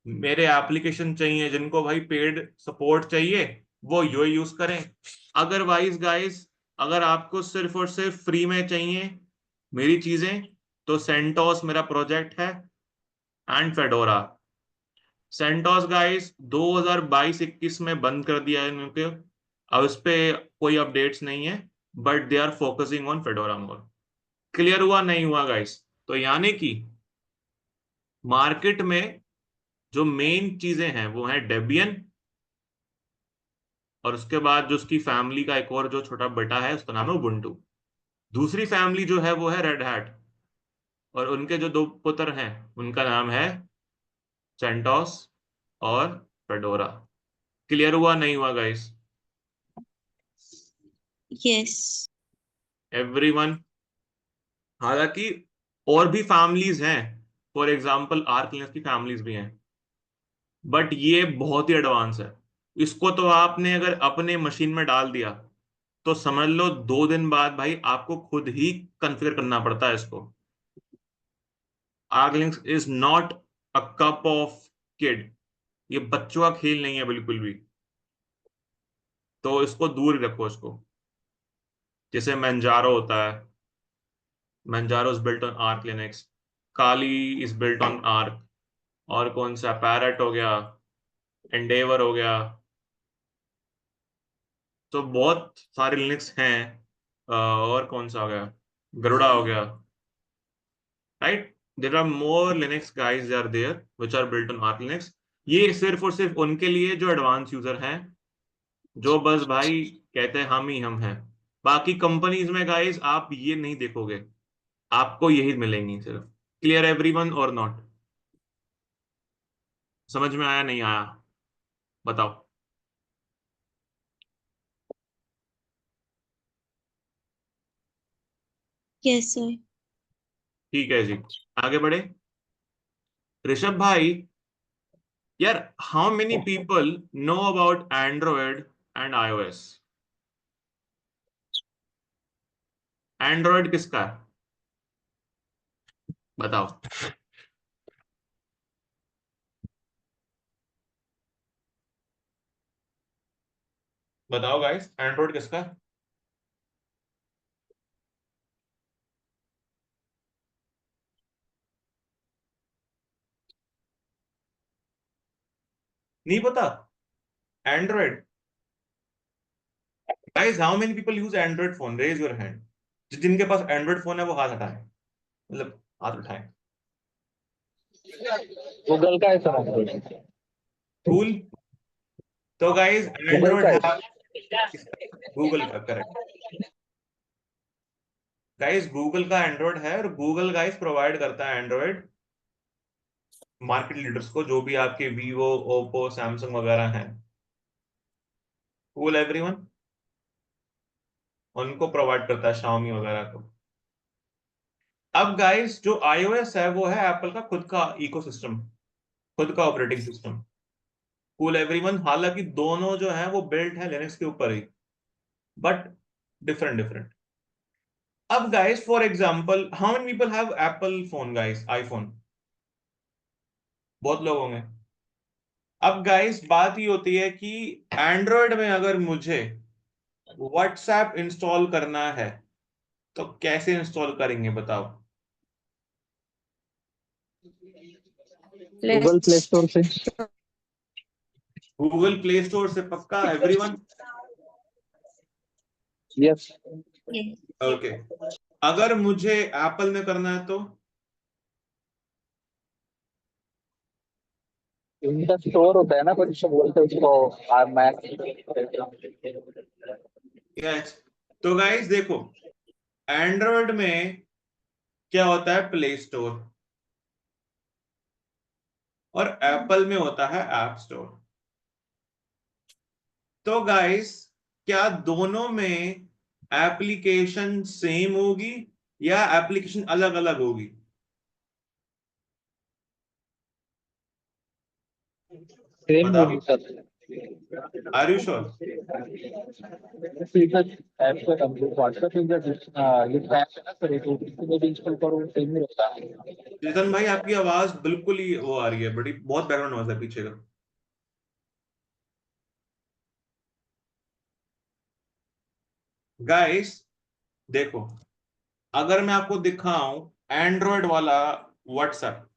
मेरे एप्लीकेशन चाहिए, जिनको भाई पेड सपोर्ट चाहिए, वो यो यूज करें। अदरवाइज गाइस, अगर आपको सिर्फ और सिर्फ फ्री में चाहिए मेरी चीजें, तो सेंटोस मेरा प्रोजेक्ट है एंड फेडोरा। सेंटोस गाइस 2022-21 में बंद कर दिया है इनके, अब इस पे कोई अपडेट्स नहीं है, but they are focusing on Fedora more. Clear हुआ नहीं हुआ गाइस? तो यानी कि मार्केट में जो मेन चीजें हैं वो है डेबियन, और उसके बाद जो उसकी फैमिली का एक और जो छोटा बेटा है उसका नाम है उबुंटू। दूसरी फैमिली जो है वो है रेड हैट, और उनके जो 2 पुत्र हैं उनका नाम है सेंटोस और फेडोरा। क्लियर हुआ नहीं हुआ गाइस? यस। एवरीवन? हालांकि और भी फैमिलीज हैं, फॉर एग्जांपल आर्क लिनक्स की फैमिलीज भी हैं, बट ये बहुत ही एडवांस है। इसको तो आपने अगर अपने मशीन में डाल दिया तो समझ लो 2 दिन बाद भाई आपको खुद ही कॉन्फ़िगर करना पड़ता है इसको। Arc Linux is not a cup of kid, ये बच्चों का खेल नहीं है बिल्कुल भी, तो इसको दूर ही रखो इसको। जैसे मंजारो होता है, Manjaro is built on Arch Linux, Kali is built on Arch, और कौन सा पैरेट हो गया, एंडेवर हो गया, तो बहुत सारे लिनक्स हैं। और कौन सा हो गया, गरुड़ा हो गया, right? There are more Linux guys, they are there which are built on Arch Linux. ये सिर्फ और सिर्फ उनके लिए जो एडवांस यूजर हैं, जो बस भाई कहते हैं हम ही हम हैं। बाकी कंपनीज में गाइस आप ये नहीं देखोगे, आपको यही मिलेंगी सिर्फ। क्लियर एवरीवन और नॉट? समझ में आया नहीं आया बताओ? Yes sir. ठीक है जी, आगे बढ़े। ऋषभ भाई, यार how many people know about Android and iOS? Android किसका है बताओ? बताओ गाइस, एंड्रॉयड किसका है? नहीं पता Android? Guys how many people use Android phone? Raise your hand. जिनके पास एंड्रॉयड फोन है वो हाथ हटाएं, मतलब हाथ उठाएं। गूगल का है सर Android? कूल। तो गाइस गूगल एंड्रॉयड का है है। गूगल का, करेक्ट गाइस, गूगल का एंड्रॉयड है, और गूगल गाइस प्रोवाइड करता है एंड्रॉयड मार्केट लीडर्स को, जो भी आपके वीवो, ओप्पो, सैमसंग वगैरह हैं। Cool everyone? उनको प्रोवाइड करता है शाओमी वगैरह को। अब गाइस जो आईओएस है वो है एप्पल का खुद का इकोसिस्टम, खुद का ऑपरेटिंग सिस्टम। Cool everyone? हालांकि दोनों जो है वो बिल्ट है लिनक्स के ऊपर ही, बट डिफरेंट डिफरेंट। अब guys for example, how many people have Apple phone guys, iPhone? बहुत लोग होंगे। अब गाइस बात ये होती है कि एंड्रॉयड में अगर मुझे व्हाट्सएप इंस्टॉल करना है तो कैसे इंस्टॉल करेंगे बताओ? गूगल प्ले स्टोर से। गूगल प्ले स्टोर से? पक्का एवरीवन? यस। ओके। अगर मुझे एप्पल में करना है तो? इनका स्टोर होता है ना, पर इसको बोलते हैं उसको मैक। यस। तो गाइस देखो, एंड्रॉयड में क्या होता है, प्ले स्टोर, और एप्पल में होता है ऐप स्टोर। तो गाइस क्या दोनों में एप्लीकेशन सेम होगी या एप्लीकेशन अलग अलग होगी? सेम बताओ, होगी sir. Are you sure? App का व्हाट्सएप यूजर ये ऐप है ना सर, तो इसमें भी इंस्टॉल करो सेम ही रहता है। चेतन भाई आपकी आवाज बिल्कुल ही वो आ रही है, बड़ी बहुत बैकग्राउंड नॉइज है पीछे का। गाइस देखो, अगर मैं आपको दिखाऊं एंड्रॉयड वाला व्हाट्सएप,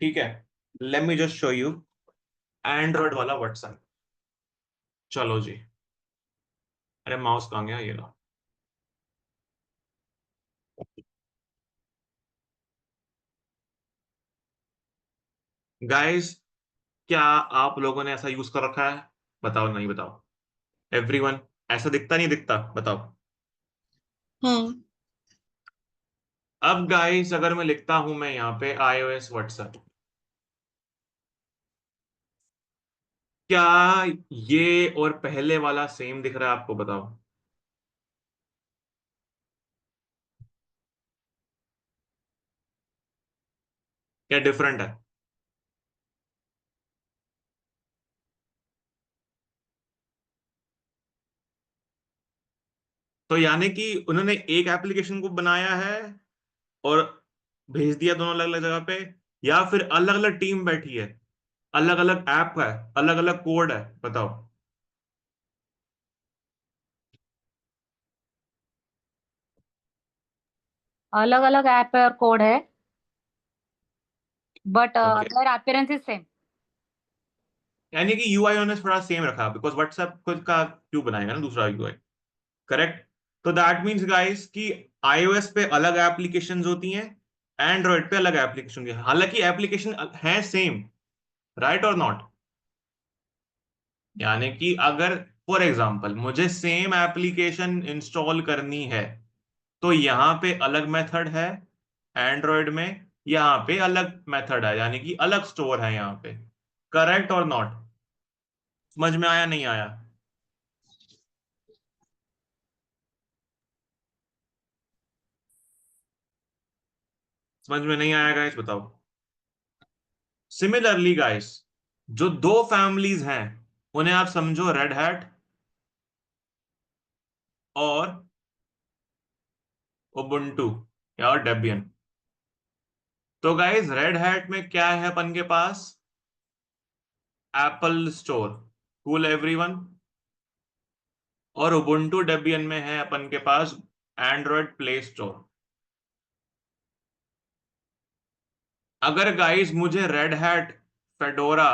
ठीक है, late me just show you Android वाला व्हाट्सएप। चलो जी, अरे माउस कहाँ गया, ये लो। गाइस, क्या आप लोगों ने ऐसा यूज कर रखा है? बताओ, नहीं बताओ। एवरीवन, ऐसा दिखता नहीं दिखता, बताओ। हाँ। अब गाइस, अगर मैं लिखता हूं मैं यहाँ पे iOS व्हाट्सएप, क्या ये और पहले वाला सेम दिख रहा है आपको? बताओ। क्या डिफरेंट है? तो यानी कि उन्होंने एक एप्लीकेशन को बनाया है और भेज दिया दोनों अलग अलग जगह पे, या फिर अलग अलग टीम बैठी है, अलग अलग ऐप है, अलग अलग कोड है? बताओ। अलग अलग ऐप और कोड है, but okay, their appearance is same. यानी कि यूआई उन्होंने थोड़ा सेम रखा, बिकॉज व्हाट्सएप खुद का क्यों बनाएगा ना दूसरा यूआई। करेक्ट। तो दैट मीन्स गाइस कि iOS पे अलग एप्लीकेशंस होती हैं, एंड्रॉइड पे अलग एप्लीकेशन होती है, हालांकि एप्लीकेशन है सेम, राइट और नॉट? यानी कि अगर फॉर एग्जांपल मुझे सेम एप्लीकेशन इंस्टॉल करनी है, तो यहाँ पे अलग मेथड है एंड्रॉयड में, यहाँ पे अलग मेथड है, यानी कि अलग स्टोर है यहाँ पे। करेक्ट और नॉट? समझ में आया, नहीं आया? समझ में नहीं आया गाइस, बताओ। सिमिलरली गाइस, जो दो फैमिलीज हैं उन्हें आप समझो रेड हैट और उबुंटू या डेबियन। तो गाइस, रेड हैट में क्या है अपन के पास? Apple store, cool everyone. और उबुंटू डेबियन में है अपन के पास एंड्रॉयड प्ले स्टोर। अगर गाइस मुझे रेड हैट, फेडोरा,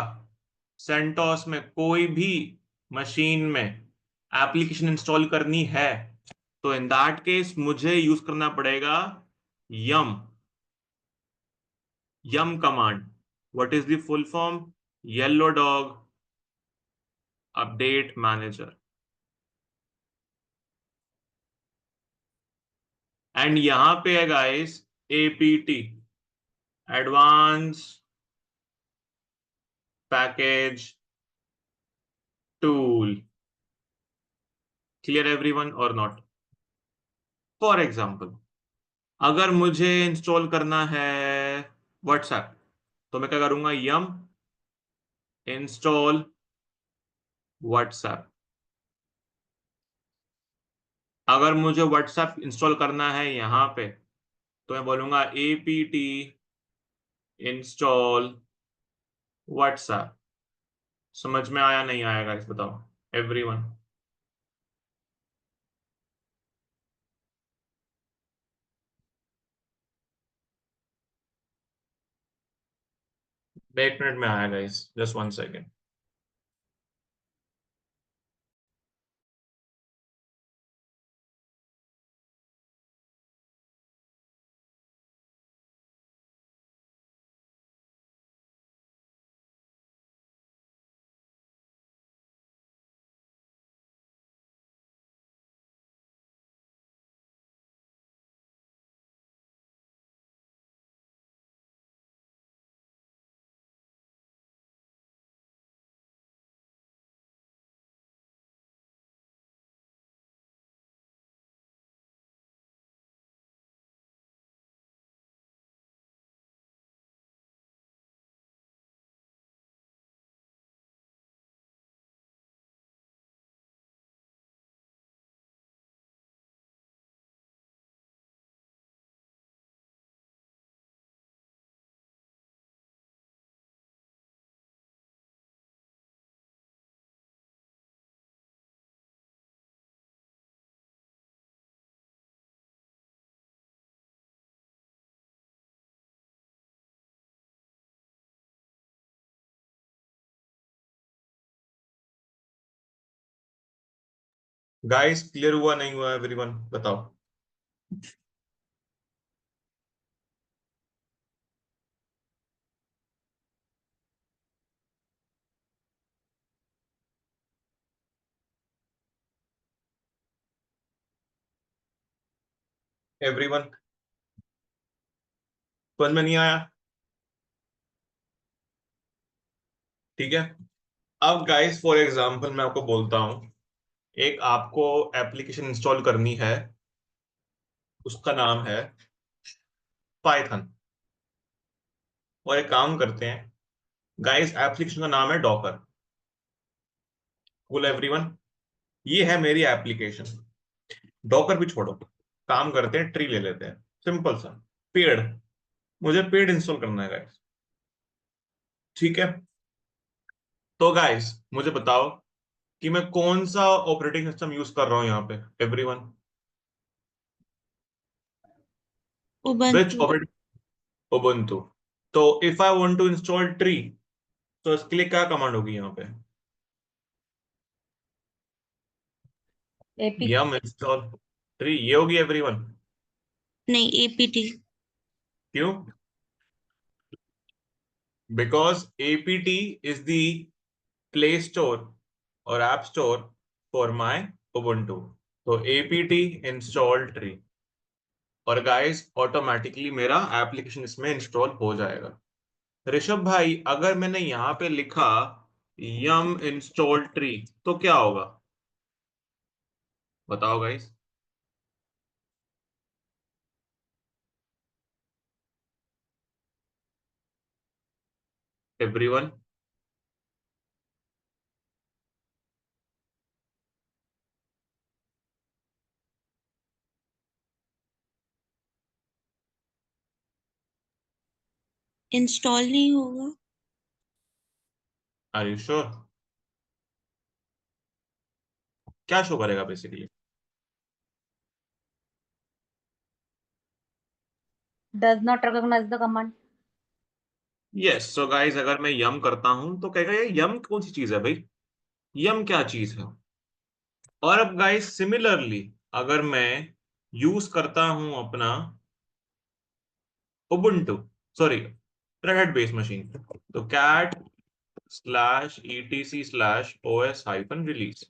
सेंटोस में कोई भी मशीन में एप्लीकेशन इंस्टॉल करनी है, तो इन दैट केस मुझे यूज करना पड़ेगा yum. Yum command, what is the full form? Yellow dog update manager. And यहां पे है guys APT, advance package tool. Clear everyone और नॉट? फॉर एग्जाम्पल, अगर मुझे इंस्टॉल करना है व्हाट्सएप, तो मैं क्या करूंगा? यम इंस्टॉल व्हाट्सएप। अगर मुझे व्हाट्सएप इंस्टॉल करना है यहां पे, तो मैं बोलूंगा एपीटी इंस्टॉल व्हाट्सएप। समझ में आया, नहीं आएगा इस? बताओ एवरीवन। एक मिनट में आएगा इस, जस्ट 1 सेकेंड। गाइस क्लियर हुआ नहीं हुआ एवरीवन बताओ। एवरीवन समझ में नहीं आया? ठीक है। अब गाइस फॉर एग्जांपल मैं आपको बोलता हूं, एक आपको एप्लीकेशन इंस्टॉल करनी है, उसका नाम है पाइथन। और एक काम करते हैं गाइस, एप्लीकेशन का नाम है डॉकर। बोल एवरीवन, ये है मेरी एप्लीकेशन। डॉकर भी छोड़ो, काम करते हैं ट्री ले लेते हैं, सिंपल सा पेड़। मुझे पेड़ इंस्टॉल करना है गाइस। ठीक है, तो गाइस मुझे बताओ कि मैं कौन सा ऑपरेटिंग सिस्टम यूज कर रहा हूं यहाँ पे everyone. Which Ubuntu. Operating? Ubuntu. तो if I want to install tree, तो इसके लिए क्या कमांड होगी यहाँ पे? एपी यम इंस्टॉल ट्री, ये होगी एवरीवन। नहीं, एपीटी। क्यों? Because APT is the play store और app store for my Ubuntu. तो एपीटी इंस्टॉल ट्री, और गाइस ऑटोमेटिकली मेरा एप्लीकेशन इसमें इंस्टॉल हो जाएगा। ऋषभ भाई, अगर मैंने यहां पे लिखा यम इंस्टॉल ट्री तो क्या होगा बताओ गाइस। एवरीवन, इंस्टॉल नहीं होगा। Are you sure? क्या शो करेगा basically? does not recognize the command. Yes, so guys अगर मैं यम करता हूं तो कहेगा ये यम कौन सी चीज है भाई, यम क्या चीज है। और अब गाइस सिमिलरली अगर मैं यूज करता हूं अपना Ubuntu, sorry red hat base machine, तो cat slash ETC slash OS hyphen release.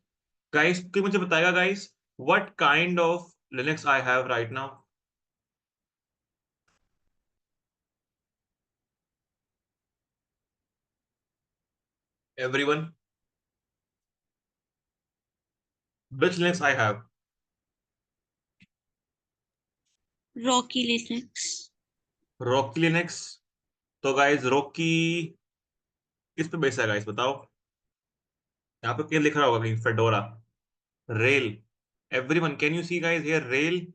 Guys कोई मुझे बताएगा guys, what kind of Linux I have right now? Everyone, which linux I have? Rocky Linux. Rocky Linux. तो guys Rocky किस पे base है guys बताओ। यहाँ पे क्या लिख रहा होगा कहीं, fedora, rail. Everyone can you see guys here rail?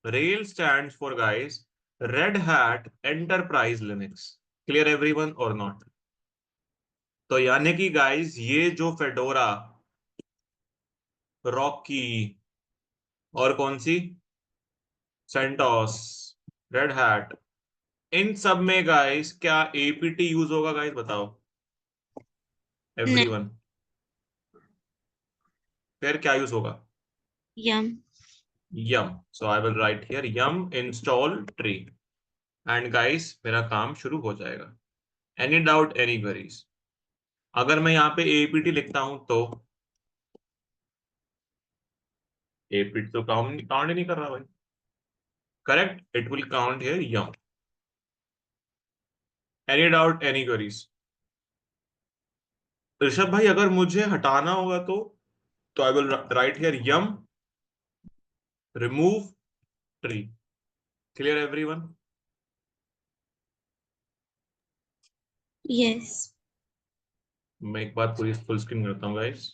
Rail stands for guys red hat enterprise Linux. Clear everyone और नॉट? तो यानी कि गाइस ये जो फेडोरा, रॉकी और कौन सी, सेंटोस, रेड हैट, इन सब में गाइस क्या एपीटी यूज होगा गाइस बताओ नहीं, एवरीवन। फिर क्या यूज होगा? यम। yum. So I will write here yum install tree, and guys मेरा काम शुरू हो जाएगा। Any doubt, any queries? अगर मैं यहाँ पे apt लिखता हूं तो apt तो काउंट ही नहीं कर रहा भाई। Correct, it will count here yum. Any doubt, any queries? Rishabh भाई अगर मुझे हटाना होगा तो I will write here yum remove tree. Clear everyone? Yes. मैं एक बात पूरी फुल स्क्रीन करता हूँ गाइस।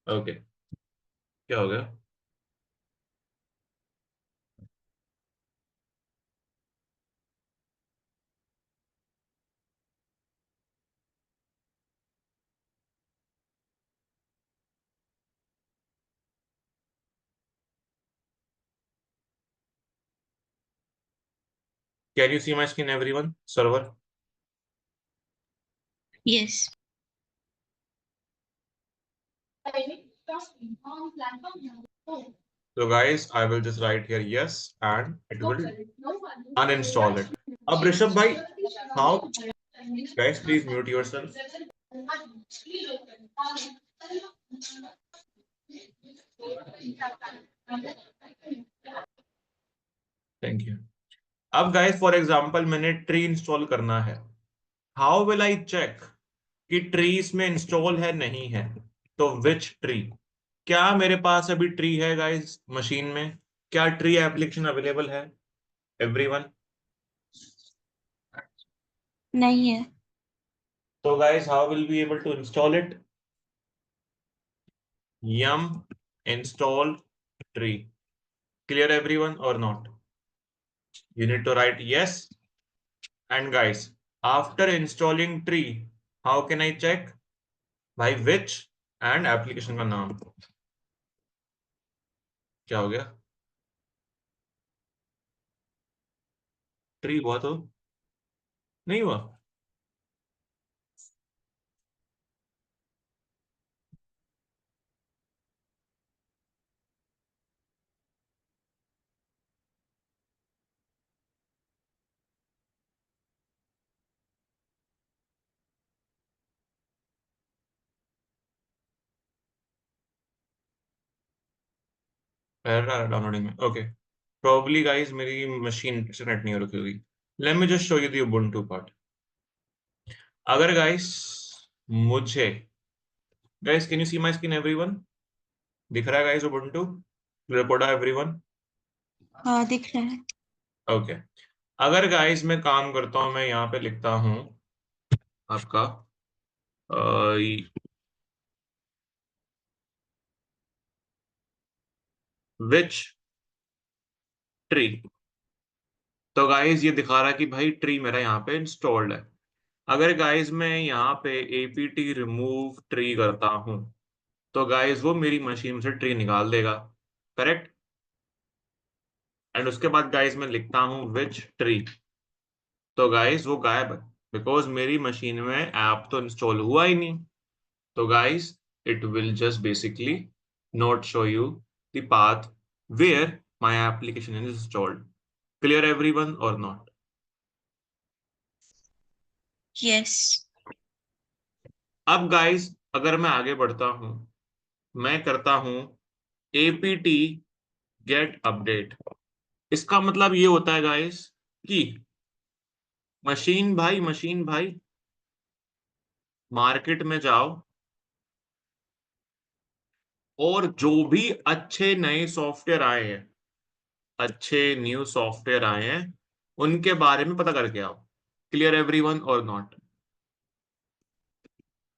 ओके, क्या हो गया? Can you see my screen everyone? Server, Yes. so guys I will just write here yes and it will uninstall it. अब ऋषभ भाई, how, guys please mute yourself. Thank you. अब guys for example मैंने tree install करना है, how will I check कि tree इसमें install है नहीं है? तो विच ट्री, क्या मेरे पास अभी ट्री है गाइस मशीन में? क्या ट्री एप्लीकेशन अवेलेबल है एवरीवन? नहीं है. So guys, how will we be able to install it? Yum install tree. Clear everyone or not? You need to write yes. And guys, after installing tree, how can I check? By which and application का नाम. क्या हो गया? Tree हुआ तो नहीं हुआ? Downloading में. ओके, probably guys मेरी मशीन से नेट नहीं हो रखी होगी. Let me just show you the Ubuntu part. अगर guys मुझे, guys can you see my screen everyone? दिख रहा है गाइस Ubuntu? Report everyone? हाँ, दिख रहा है. ओके, अगर गाइस मैं काम करता हूं, मैं यहाँ पे लिखता हूं आपका विच ट्री, तो गाइस ये दिखा रहा है कि भाई ट्री मेरा यहाँ पे इंस्टॉल्ड है. अगर गाइस मैं यहाँ पे apt रिमूव ट्री करता हूं तो गाइस वो मेरी मशीन से ट्री निकाल देगा, करेक्ट? एंड उसके बाद गाइस मैं लिखता हूं विच ट्री, तो गाइस वो गायब है बिकॉज मेरी मशीन में ऐप तो इंस्टॉल हुआ ही नहीं. तो guys, it will just basically not show you the path where my application is installed. Clear everyone or not? Yes. अब guys, अगर मैं आगे बढ़ता हूं, मैं करता हूं apt get update. इसका मतलब ये होता है guys कि मशीन भाई मार्केट में जाओ और जो भी अच्छे नए सॉफ्टवेयर आए हैं, अच्छे न्यू सॉफ्टवेयर आए हैं, उनके बारे में पता करके आओ. क्लियर एवरीवन और नॉट?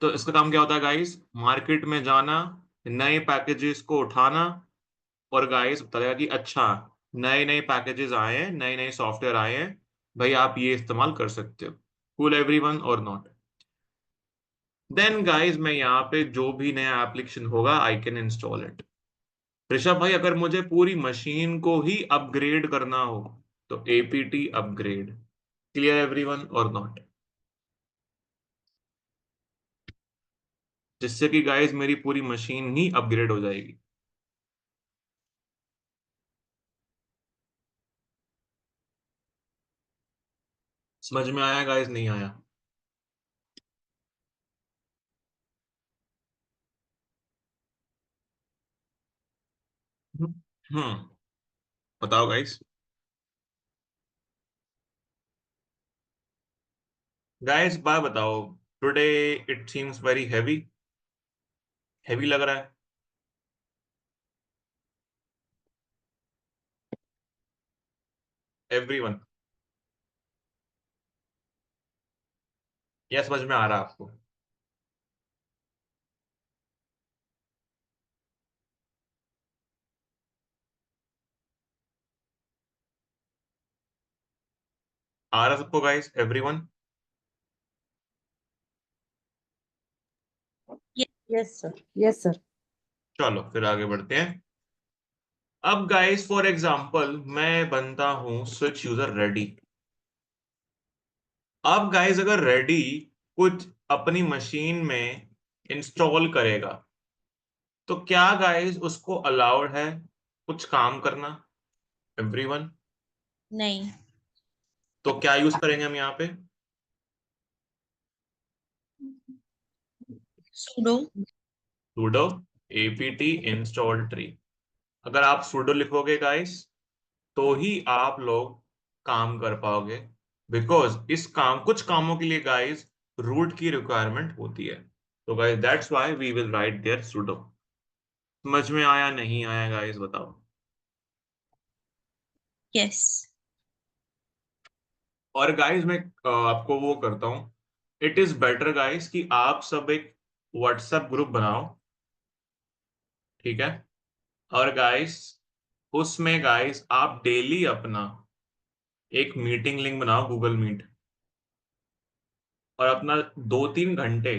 तो इसका काम क्या होता है गाइस? मार्केट में जाना, नए पैकेजेस को उठाना और गाइस बताएगा कि अच्छा नए नए पैकेजेस आए हैं, नए नए सॉफ्टवेयर आए हैं, भाई आप ये इस्तेमाल कर सकते हो. कूल एवरीवन और नॉट? देन गाइस मैं यहाँ पे जो भी नया एप्लीकेशन होगा I can install it. Rishabh भाई, अगर मुझे पूरी मशीन को ही अपग्रेड करना हो तो apt अपग्रेड. क्लियर एवरीवन और नॉट? जिससे कि गाइस मेरी पूरी मशीन ही अपग्रेड हो जाएगी. समझ में आया गाइस? नहीं आया? हम्म, बताओ गाइस. गाइस बात बताओ, today it seems very heavy, heavy लग रहा है. एवरीवन, यह समझ में आ रहा है आपको? आ रहा सबको guys? Everyone? Yes, sir. Yes, sir. चलो फिर आगे बढ़ते हैं. अब गाइस फॉर एग्जांपल मैं बनता हूं स्विच यूजर रेडी. अब गाइस अगर रेडी कुछ अपनी मशीन में इंस्टॉल करेगा तो क्या गाइस उसको अलाउड है कुछ काम करना? एवरीवन, नहीं। तो क्या यूज करेंगे हम यहाँ पे? sudo sudo apt install tree। अगर आप sudo लिखोगे गाइस तो ही आप लोग काम कर पाओगे, बिकॉज इस काम कुछ कामों के लिए गाइस रूट की रिक्वायरमेंट होती है। तो guys that's why we will write there sudo। समझ में आया नहीं आया गाइस बताओ? yes और गाइस मैं आपको वो करता हूँ, इट इज बेटर गाइस कि आप सब एक व्हाट्सएप ग्रुप बनाओ, ठीक है? और गाइस उसमें गाइस आप डेली अपना एक मीटिंग लिंक बनाओ गूगल मीट, और अपना 2-3 घंटे,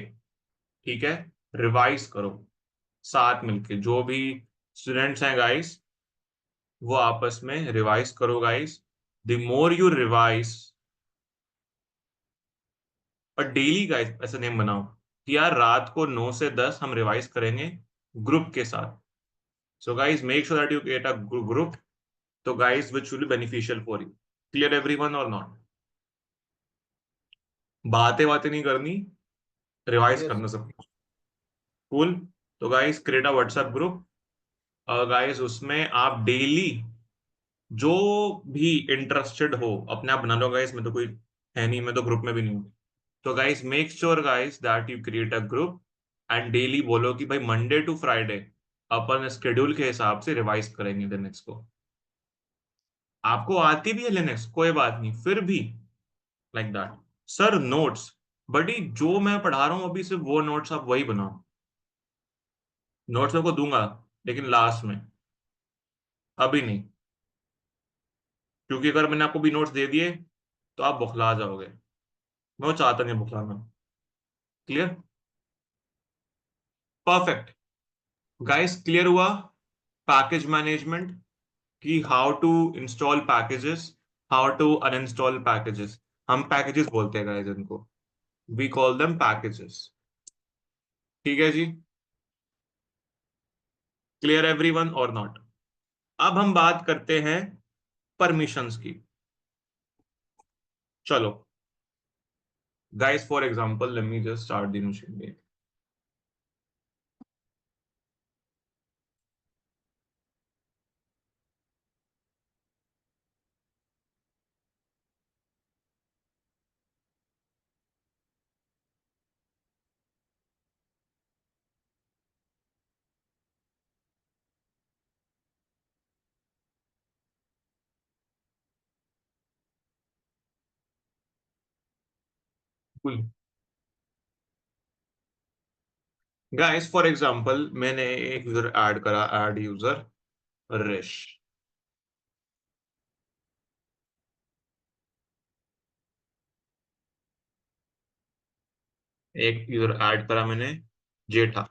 ठीक है, रिवाइज करो साथ मिलके। जो भी स्टूडेंट्स हैं गाइस वो आपस में रिवाइज करो guys. The more you revise, और डेली गाइस ऐसा नेम बनाओ कि यार रात को 9 से 10 हम रिवाइज करेंगे ग्रुप के साथ। So guys make sure that you create a group, तो guys which will be beneficial for you. Clear everyone और नॉट? बातें बातें नहीं करनी, रिवाइज करना सब कुछ। कूल। तो guys create a WhatsApp group, और गाइस उसमें आप डेली जो भी इंटरेस्टेड हो अपने आप बना लो गाइस। मैं तो कोई है नहीं, मैं तो ग्रुप में भी नहीं हूँ। तो guys make sure guys that you create a group and daily बोलो कि भाई मंडे टू फ्राइडे अपन स्केड्यूल के हिसाब से रिवाइज करेंगे लिनक्स को। आपको आती भी है लिनक्स, कोई बात नहीं, फिर भी लाइक दैट। सर नोट्स, बड़ी जो मैं पढ़ा रहा हूँ अभी सिर्फ वो नोट्स आप वही बनाओ। नोट्स मेरे को दूंगा लेकिन लास्ट में, अभी नहीं, क्योंकि अगर मैंने आपको भी नोट्स दे दिए तो आप बौखला जाओगे। मैं वो चाहता नहीं बौखलाना। क्लियर? परफेक्ट गाइस, क्लियर हुआ पैकेज मैनेजमेंट कि how to install packages, how to uninstall packages. हम पैकेजेस बोलते हैं गाइस इनको, वी कॉल देम पैकेजेस। ठीक है जी? क्लियर एवरीवन और नॉट? अब हम बात करते हैं परमिशंस की। चलो guys, for example let me just start the machine. Guys for example मैंने एक यूजर ऐड करा, ऐड यूजर रिश। एक यूजर ऐड करा मैंने जेठा।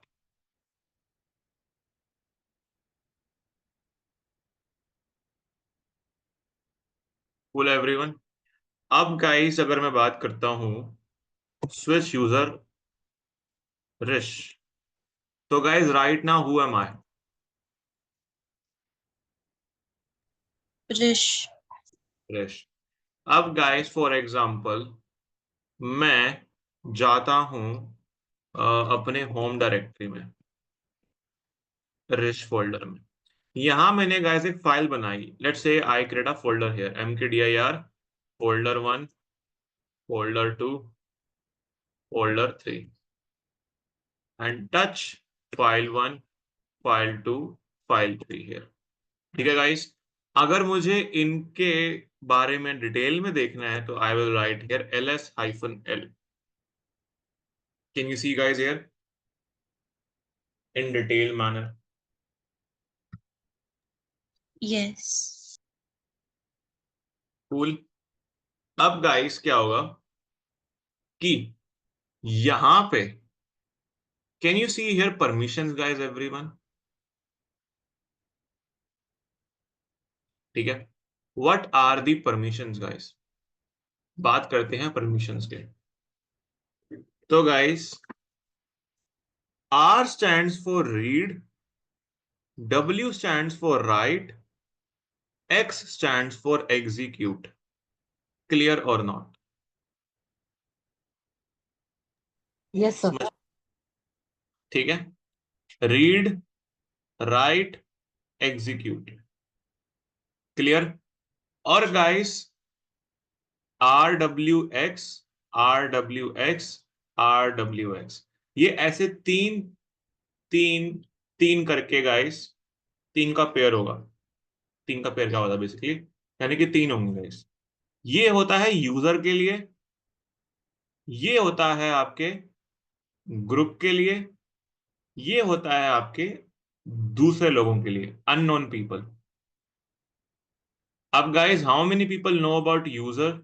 Cool everyone. अब गाइस अगर मैं बात करता हूं स्विच यूजर रिश, तो guys right now who am I? rish Rish. अब गाइस फॉर एग्जांपल मैं जाता हूं अपने होम डायरेक्टरी में, रिश फोल्डर में। यहां मैंने गाइस एक फाइल बनाई, let's say I create a folder here mkdir folder 1 folder 2 folder 3 and touch file 1 file 2 file 3 here. ठीक है गाइस? अगर मुझे इनके बारे में डिटेल में देखना है तो I will write here ls-l। Can you see guys here in detail manner? yes cool. अब गाइस क्या होगा कि यहां पे can you see here permissions guys everyone? ठीक है, what are the permissions guys? बात करते हैं परमिशंस के। तो guys, R stands for read, W stands for write, X stands for execute. Clear or not? Yes, sir. समझ, ठीक है? Read, write, execute. क्लियर? और गाइस, RWX, RWX, RWX, ये ऐसे तीन तीन तीन करके गाइस, तीन का पेयर होगा। तीन का पेयर क्या होता है बेसिकली, यानी कि तीन होंगे गाइस। ये होता है यूजर के लिए, ये होता है आपके ग्रुप के लिए, ये होता है आपके दूसरे लोगों के लिए, अननोन पीपल। अब guys, how many people know about user?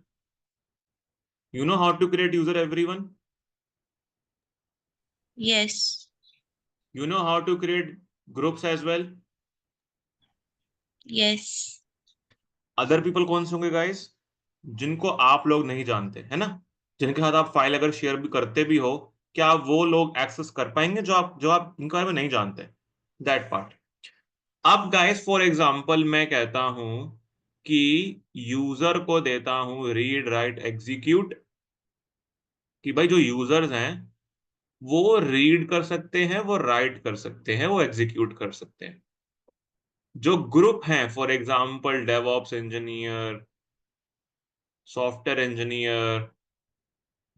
You know how to create user, everyone? Yes. You know how to create groups as well? Yes. Other people कौन से होंगे गाइस? जिनको आप लोग नहीं जानते, है ना? जिनके साथ आप फाइल अगर शेयर भी करते भी हो, क्या वो लोग एक्सेस कर पाएंगे जो आप इनके बारे में नहीं जानते? That part. अब गाइस, फॉर एग्जांपल मैं कहता हूं कि यूजर को देता हूं रीड, राइट, एग्जीक्यूट, कि भाई जो यूजर्स हैं वो रीड कर सकते हैं, वो राइट कर सकते हैं, वो एग्जीक्यूट कर सकते हैं। जो ग्रुप हैं, for example DevOps engineer, software engineer,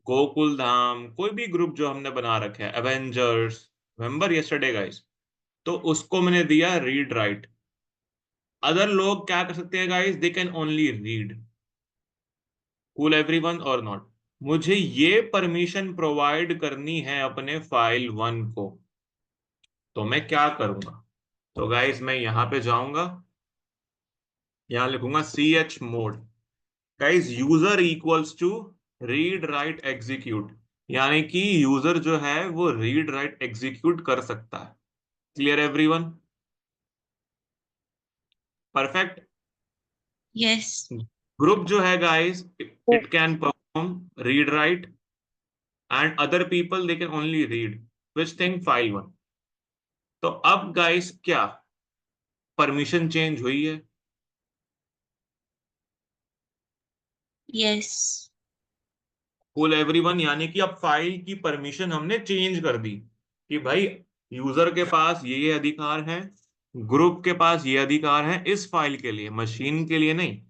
Gokul Dham, कोई भी ग्रुप जो हमने बना रखे हैं, एवेंजर्स, रिमेंबर यस्टरडे गाइस, तो उसको मैंने दिया रीड, राइट। अदर लोग क्या कर सकते हैं guys? They can only read. Cool everyone और नॉट? मुझे ये परमिशन प्रोवाइड करनी है अपने फाइल 1 को, तो मैं क्या करूंगा? तो गाइस, मैं यहां पे जाऊंगा, यहां लिखूंगा chmod, guys, user equals to read, write, execute, यानी कि यूजर जो है वो रीड, राइट, एग्जीक्यूट कर सकता है। Clear everyone? Perfect. Yes. Group जो है guys, it can perform read, write, and other people they can only read, which thing file 1। तो अब गाइस, क्या परमिशन चेंज हुई है? Yes. कूल एवरीवन, यानी कि अब फाइल की परमिशन हमने चेंज कर दी कि भाई यूजर के पास ये अधिकार है, ग्रुप के पास ये अधिकार है, इस फाइल के लिए, मशीन के लिए नहीं,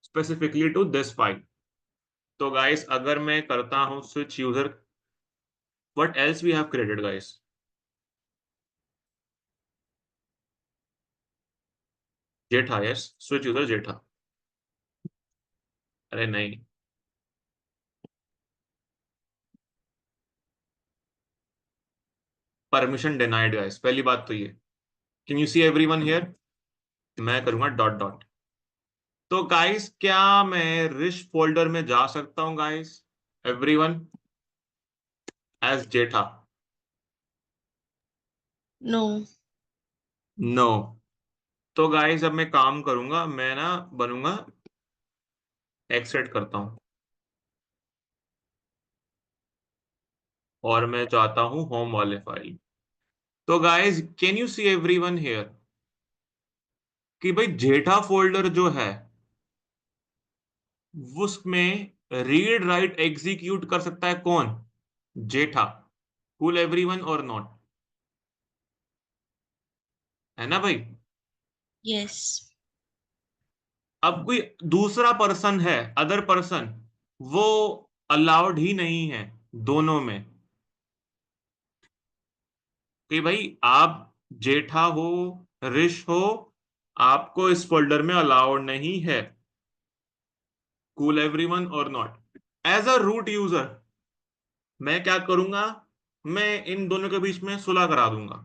स्पेसिफिकली टू दिस फाइल। तो गाइस, अगर मैं करता हूं switch user, what else we have created guys? Jetha, yes, switch user Jetha. अरे नहीं, परमिशन डिनाइड गाइस, पहली बात तो ये। Can you see everyone here? मैं करूंगा डॉट डॉट। तो गाइस, क्या मैं रिश फोल्डर में जा सकता हूं गाइस, एवरीवन, एज जेठा? No. नो। तो गाइस, अब मैं काम करूंगा, मैं ना बनूंगा, एक्सेट करता हूं और मैं चाहता हूं होम वाले फाइल। तो guys, can you see everyone here कि भाई जेठा फोल्डर जो है उसमें रीड, राइट, एग्जीक्यूट कर सकता है कौन? जेठा। कूल एवरीवन और नॉट? है ना भाई? Yes. अब कोई दूसरा पर्सन है, अदर पर्सन, वो अलाउड ही नहीं है दोनों में, कि भाई आप जेठा हो, ऋष हो, आपको इस फोल्डर में अलाउड नहीं है। कूल एवरीवन और not? As a root user मैं क्या करूंगा? मैं इन दोनों के बीच में सुलह करा दूंगा।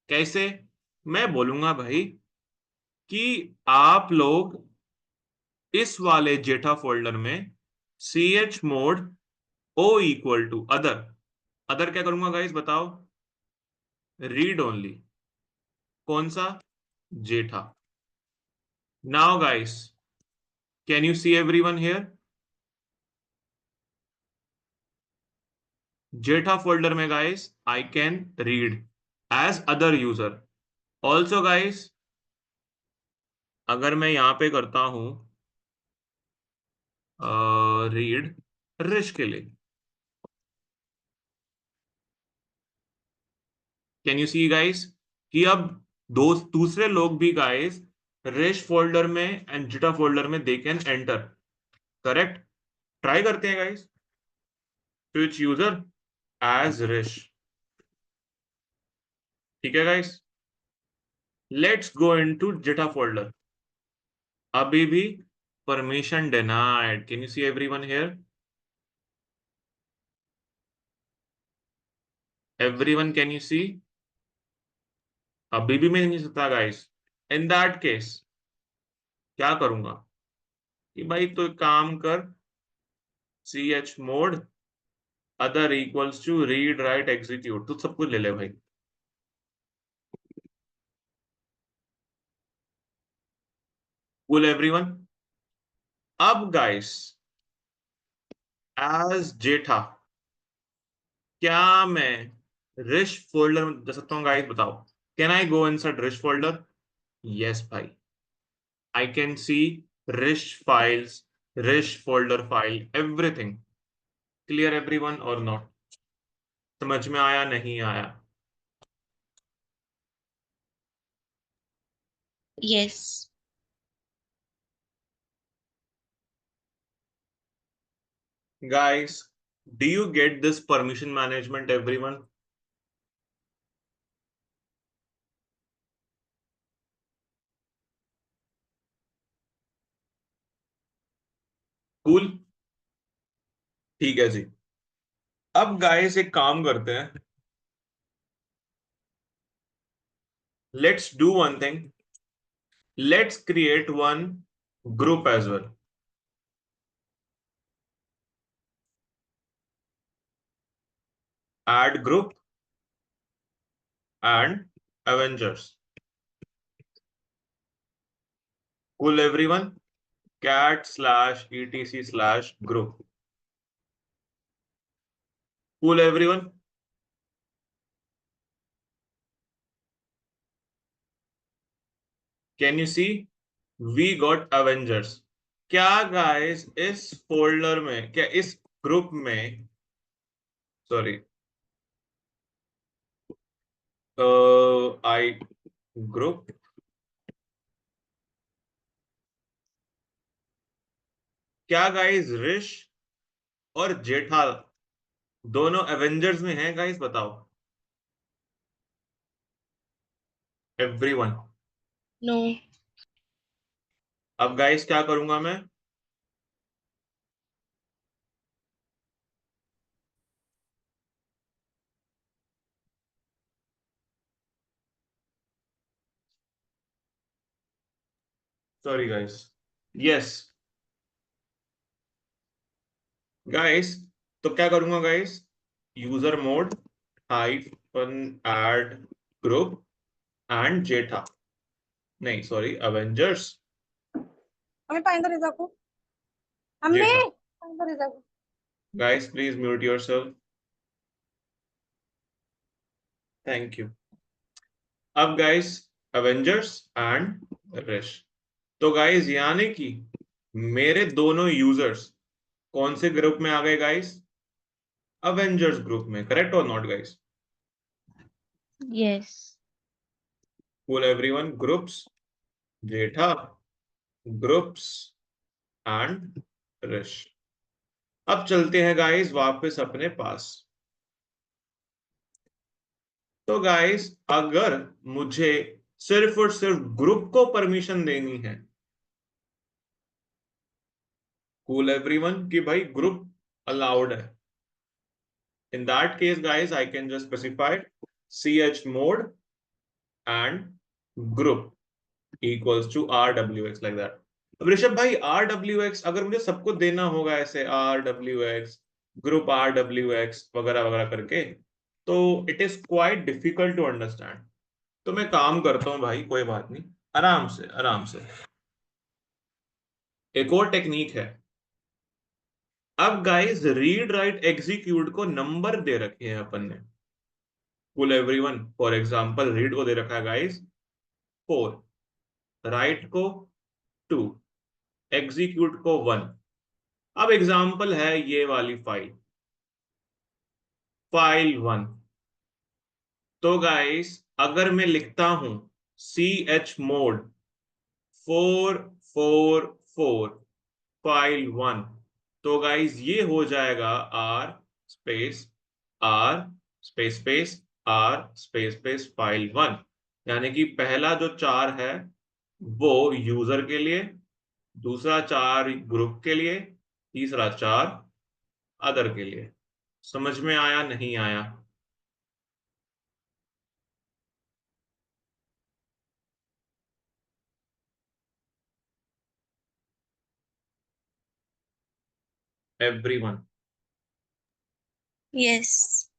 कैसे? मैं बोलूंगा भाई कि आप लोग इस वाले जेठा फोल्डर में chmod o equal to other, other क्या करूंगा गाइस बताओ? Read only. कौन सा? Jetha. Now guys, can you see everyone here? Jetha folder में guys I can read as other user also guys. अगर मैं यहां पे करता हूं रीड रिश के लिए, कैन यू सी गाइस कि अब दो दूसरे लोग भी गाइस रिश फोल्डर में एंड जिटा फोल्डर में they can enter, correct. Try करते हैं guys. Switch user as Rish, ठीक है guys. Let's go into Jetha folder. अभी भी permission denied, can you see everyone here? Everyone can you see? अभी भी मैं नहीं सकता गाइस। इन दैट केस क्या करूंगा कि भाई तो एक काम कर, C H mod other equals to read write execute, तो सब कुछ ले ले भाई। Cool everyone. अब गाइस एज जेठा क्या मैं रिश फोल्डर में जा सकता हूँ गाइस? बताओ, can I go inside Rish folder? Yes भाई, I can see Rish files, Rish folder file, everything. Clear everyone और नॉट? समझ में आया नहीं आया? Yes. Guys, do you get this permission management, everyone? Cool? ठीक है जी। अब गाइस एक काम करते हैं, let's do one thing, let's create one group as well. Add group and Avengers. Cool everyone? cat/etc/group. Cool everyone? Can you see? We got Avengers. क्या guys इस folder में, क्या इस ग्रुप में, सॉरी आई ग्रुप, क्या guys रिश और जेठा दोनों Avengers में हैं गाइस? बताओ एवरीवन। नो। अब गाइस क्या करूंगा मैं? सॉरी गाइस, यस गाइस, तो क्या करूंगा guys? User mod hyphen add group and Jetha, नहीं sorry Avengers Jetha. Guys please mute yourself, thank you. अब गाइस अवेंजर्स एंड रिश, तो गाइस यानी कि मेरे दोनों यूजर्स कौन से ग्रुप में आ गए गाइस? अवेंजर्स ग्रुप में, करेक्ट और not guys? Yes. Cool everyone, groups Jetha, groups and Rish. अब चलते हैं गाइस वापस अपने पास। तो गाइस अगर मुझे सिर्फ और सिर्फ ग्रुप को परमिशन देनी है, कूल एवरीवन, कि भाई ग्रुप अलाउड है, in that case guys I can just specify chmod and group equals to rwx like that। अब ऋषभ भाई rwx अगर मुझे सबको देना होगा ऐसे rwx ग्रुप rwx वगैरह वगैरह करके, तो it is quite difficult to understand. तो मैं काम करता हूं भाई, कोई बात नहीं, आराम से आराम से। एक और टेक्निक है, अब गाइस रीड राइट एग्जीक्यूट को नंबर दे रखे हैं अपन ने। कुल एवरीवन, फॉर एग्जांपल रीड को दे रखा है गाइस 4, राइट को 2, एग्जीक्यूट को 1। अब एग्जांपल है ये वाली फाइल, फाइल 1। तो गाइस अगर मैं लिखता हूं chmod 444 फाइल 1, तो गाइस ये हो जाएगा r space r space space r space space file 1। यानी कि पहला जो 4 है वो यूजर के लिए, दूसरा 4 ग्रुप के लिए, तीसरा 4 अदर के लिए। समझ में आया नहीं आया? Everyone yes.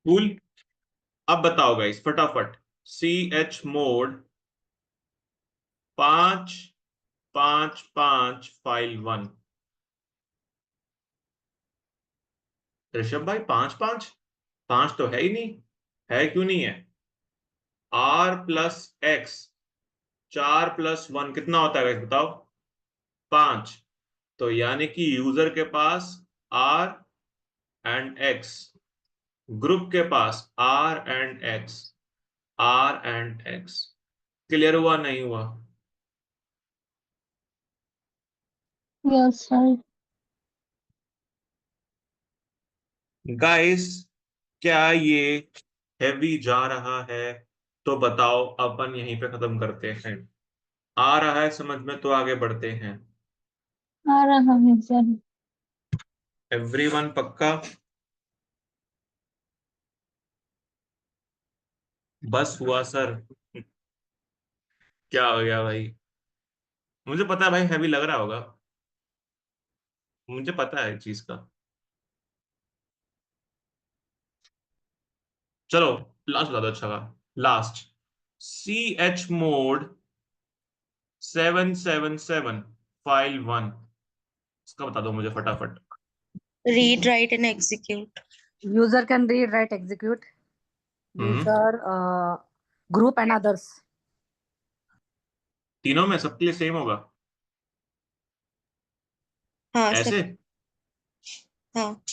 कूल। अब बताओ गाइस फटाफट, chmod 555 फाइल 1। ऋषभ भाई 5 5 तो है ही नहीं, है क्यों नहीं है? r प्लस एक्स, 4 प्लस 1 कितना होता है गाइस बताओ? 5। तो यानी कि यूजर के पास r एंड x, ग्रुप के पास r and x, r and x। Clear हुआ नहीं हुआ? Yes, sir. गाइस क्या ये हैवी जा रहा है? तो बताओ, अपन यहीं पे खत्म करते हैं। आ रहा है समझ में तो आगे बढ़ते हैं। आ रहा है सर। एवरीवन पक्का? बस हुआ सर? क्या हो गया भाई? मुझे पता है भाई हैवी लग रहा होगा, मुझे पता है इस चीज का। चलो लास्ट बता दो, अच्छा का लास्ट। chmod 777 फाइल 1, इसका बता दो मुझे फटाफट। Read write and execute. User can read, write, execute. User, group and others. तीनों में सबके लिए सेम होगा हाँ ऐसे? सब। हाँ।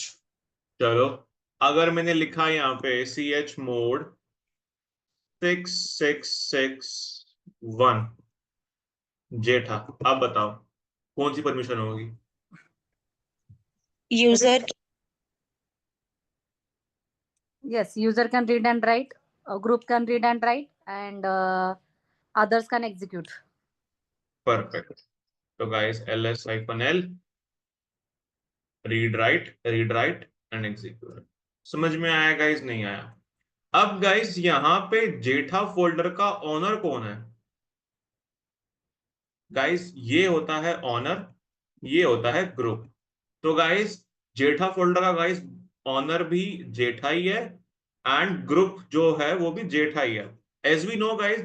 चलो अगर मैंने लिखा यहाँ पे chmod 6661 जेठा, अब बताओ कौन सी परमिशन होगी? User. Yes, user can read and write. A group can read and write, and others can execute. Perfect. तो guys ls-l read write and execute. समझ में आया गाइस नहीं आया? अब गाइस यहाँ पे जेठा फोल्डर का ऑनर कौन है? गाइस ये होता है ऑनर, ये होता है ग्रुप। तो गाइस जेठा फोल्डर का गाइस ऑनर भी जेठा ही है एंड ग्रुप जो है वो भी जेठा ही है। As we know guys,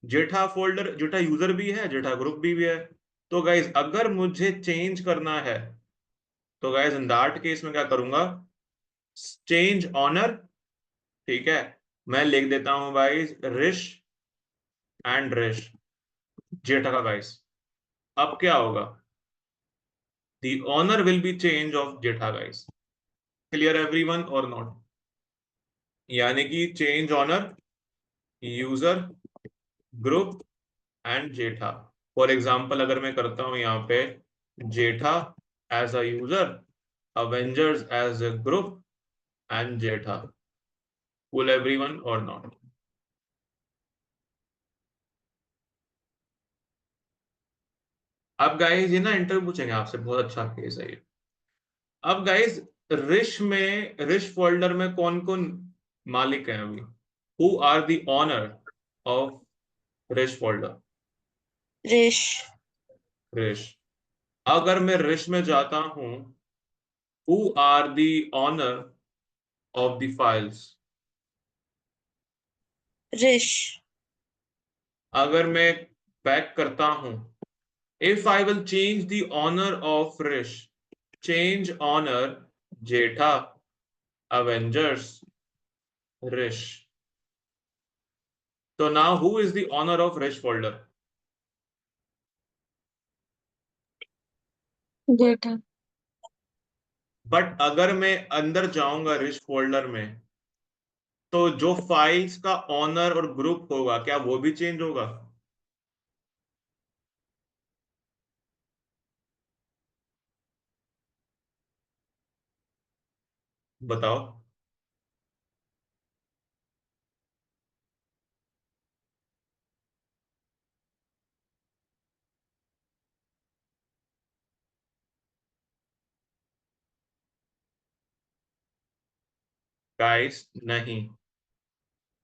Jetha folder, Jetha user भी है, जेठा ग्रुप भी है। तो गाइस अगर मुझे चेंज करना है तो गाइस इन दैट केस में क्या करूंगा? चेंज ऑनर, ठीक है, मैं लिख देता हूं गाइस ऋष एंड ऋष जेठा का। गाइस अब क्या होगा? The honor will be change of Jetha guys. Clear everyone और नॉट? यानी कि change owner user group and Jetha. For example अगर मैं करता हूं यहाँ पे Jetha as a user, Avengers as a group and Jetha. Cool everyone और नॉट? अब गाइस ये ना इंटरव्यू पूछेंगे आपसे, बहुत अच्छा केस है ये। अब गाइस ऋष फोल्डर में कौन कौन मालिक हैं अभी? Who are the owner of Rish folder? Rish. Rish. अगर मैं ऋष में जाता हूं, who are the owner of the files? Rish. अगर मैं बैक करता हूं, if I will change the owner of Rish, change honor Jetha, Avengers, Rish. So now who is the owner of Rish folder? Data. But अगर मैं अंदर जाऊंगा rich folder में तो जो फाइल्स का ऑनर और ग्रुप होगा क्या वो भी चेंज होगा? बताओ। गाइस नहीं,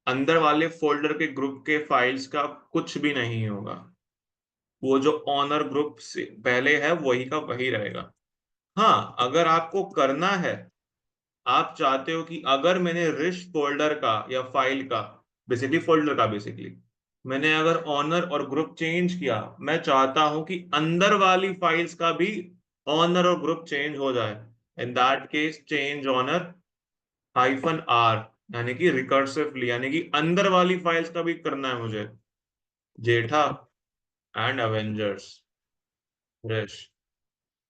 अंदर वाले फोल्डर के ग्रुप के फाइल्स का कुछ भी नहीं होगा। वो जो ऑनर ग्रुप से पहले है वही का वही रहेगा। हाँ, अगर आपको करना है, आप चाहते हो कि अगर मैंने रिच फोल्डर का या फाइल का बेसिकली फोल्डर का बेसिकली मैंने अगर ऑनर और ग्रुप चेंज किया, मैं चाहता हूं कि अंदर वाली फाइल्स का भी ऑनर और ग्रुप चेंज हो जाए। In that case change owner -r, यानी कि रिकर्सिवली, यानी कि अंदर वाली फाइल्स का भी करना है मुझे। जेठा एंड अवेंजर्स रिश।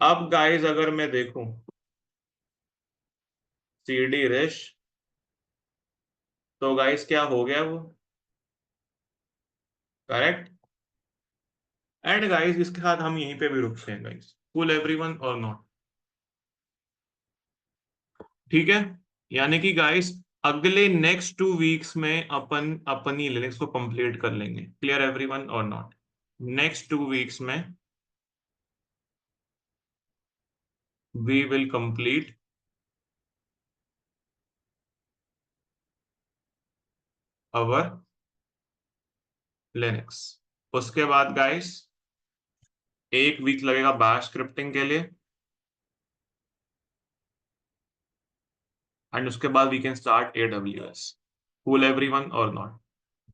अब गाइस अगर मैं देखूं cd रिश, तो गाइस क्या हो गया वो? करेक्ट। एंड गाइस इसके साथ हम यहीं पे भी रुकते हैं गाइस। फुल एवरीवन और नॉट? ठीक है, यानी कि गाइस अगले नेक्स्ट 2 वीक्स में अपन अपनी लिनक्स को कंप्लीट कर लेंगे। क्लियर एवरीवन और नॉट? नेक्स्ट 2 वीक्स में we will complete our Linux. उसके बाद गाइस 1 वीक लगेगा बैश स्क्रिप्टिंग के लिए, एंड उसके बाद we can start AWS। Full everyone और not?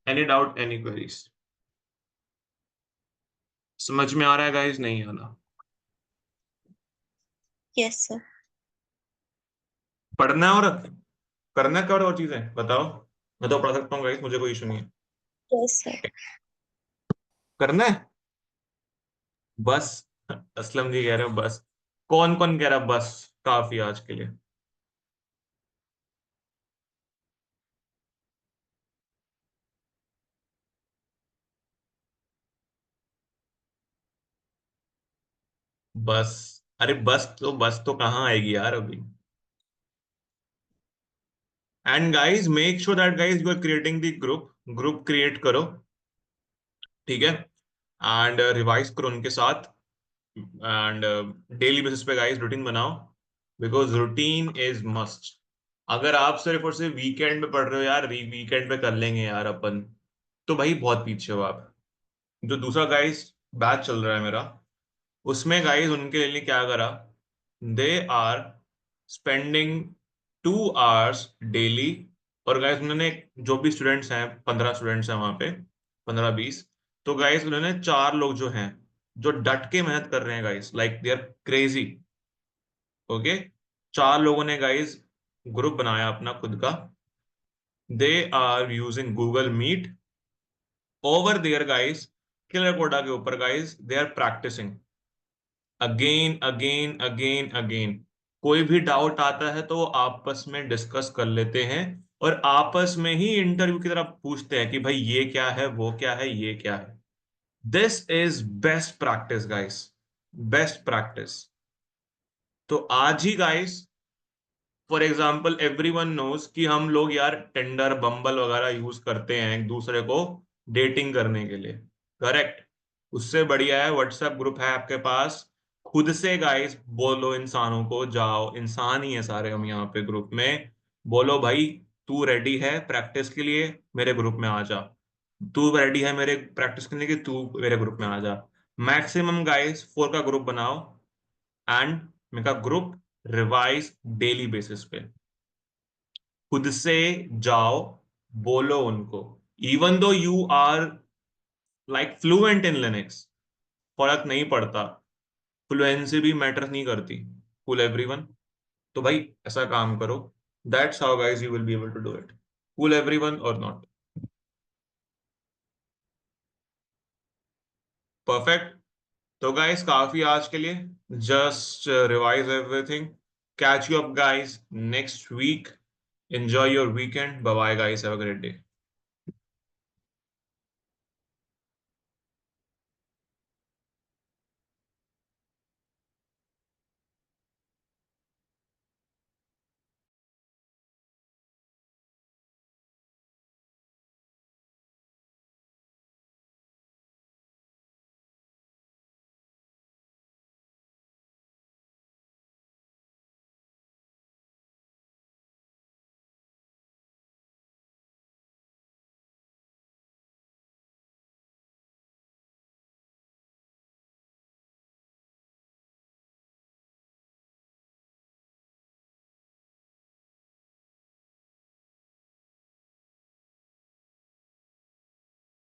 Any doubt, any queries? समझ में आ रहा है गाइस? नहीं आ रहा? Yes sir. पढ़ना है और करना क्या और चीजें बताओ। मैं तो पढ़ सकता हूँ गाइस, मुझे कोई इशू नहीं है। Yes sir. करना है बस। असलम जी कह रहे हो बस? कौन कौन कह रहा है बस काफी आज के लिए? बस? अरे बस तो कहाँ आएगी यार अभी। And guys make sure that guys you are creating the group create करो, ठीक है, एंड रिवाइज करो उनके साथ, एंड डेली बेसिस पे गाइज रूटीन बनाओ, बिकॉज रूटीन इज मस्ट। अगर आप सिर्फ और सिर्फ वीकेंड में पढ़ रहे हो यार, वीकेंड पे कर लेंगे यार अपन, तो भाई बहुत पीछे हो आप। जो दूसरा गाइज बैच चल रहा है मेरा, उसमें गाइज उनके लिए क्या करा, they are spending 2 hours daily. और गाइज उन्होंने, जो भी स्टूडेंट्स हैं, 15 स्टूडेंट्स हैं वहां पे, 15-20, तो गाइज उन्होंने 4 लोग जो हैं जो डट के मेहनत कर रहे हैं guys, like they are crazy. Okay, 4 लोगों ने गाइज ग्रुप बनाया अपना खुद का। They are using Google Meet over there guys, Killercoda के ऊपर guys they are practicing again again again again. कोई भी डाउट आता है तो वो आपस में डिस्कस कर लेते हैं, और आपस में ही इंटरव्यू की तरह पूछते हैं कि भाई ये क्या है, वो क्या है, ये क्या है। This is best practice guys, best practice. तो आज ही guys, for example everyone knows कि हम लोग यार टेंडर बम्बल वगैरह यूज करते हैं एक दूसरे को डेटिंग करने के लिए, करेक्ट? उससे बढ़िया है व्हाट्सएप ग्रुप है आपके पास। खुद से गाइस बोलो इंसानों को, जाओ, इंसान ही है सारे हम यहाँ पे ग्रुप में, बोलो भाई तू रेडी है प्रैक्टिस के लिए, मेरे ग्रुप में आ जा। तू रेडी है मेरे प्रैक्टिस करने की, तू मेरे ग्रुप में आ जा। मैक्सिमम गाइस 4 का ग्रुप बनाओ, एंड मेरा ग्रुप रिवाइज डेली बेसिस पे। खुद से जाओ, बोलो उनको, even though you are like fluent in Linux, फर्क नहीं पड़ता, फ्लुएंसी भी मैटर नहीं करती। Cool everyone. तो भाई ऐसा काम करो, that's how guys you will be able to do it, cool everyone और नॉट। परफेक्ट। तो गाइस काफी आज के लिए, just revise everything, catch you up guys next week, enjoy your weekend, bye bye guys, have a great day।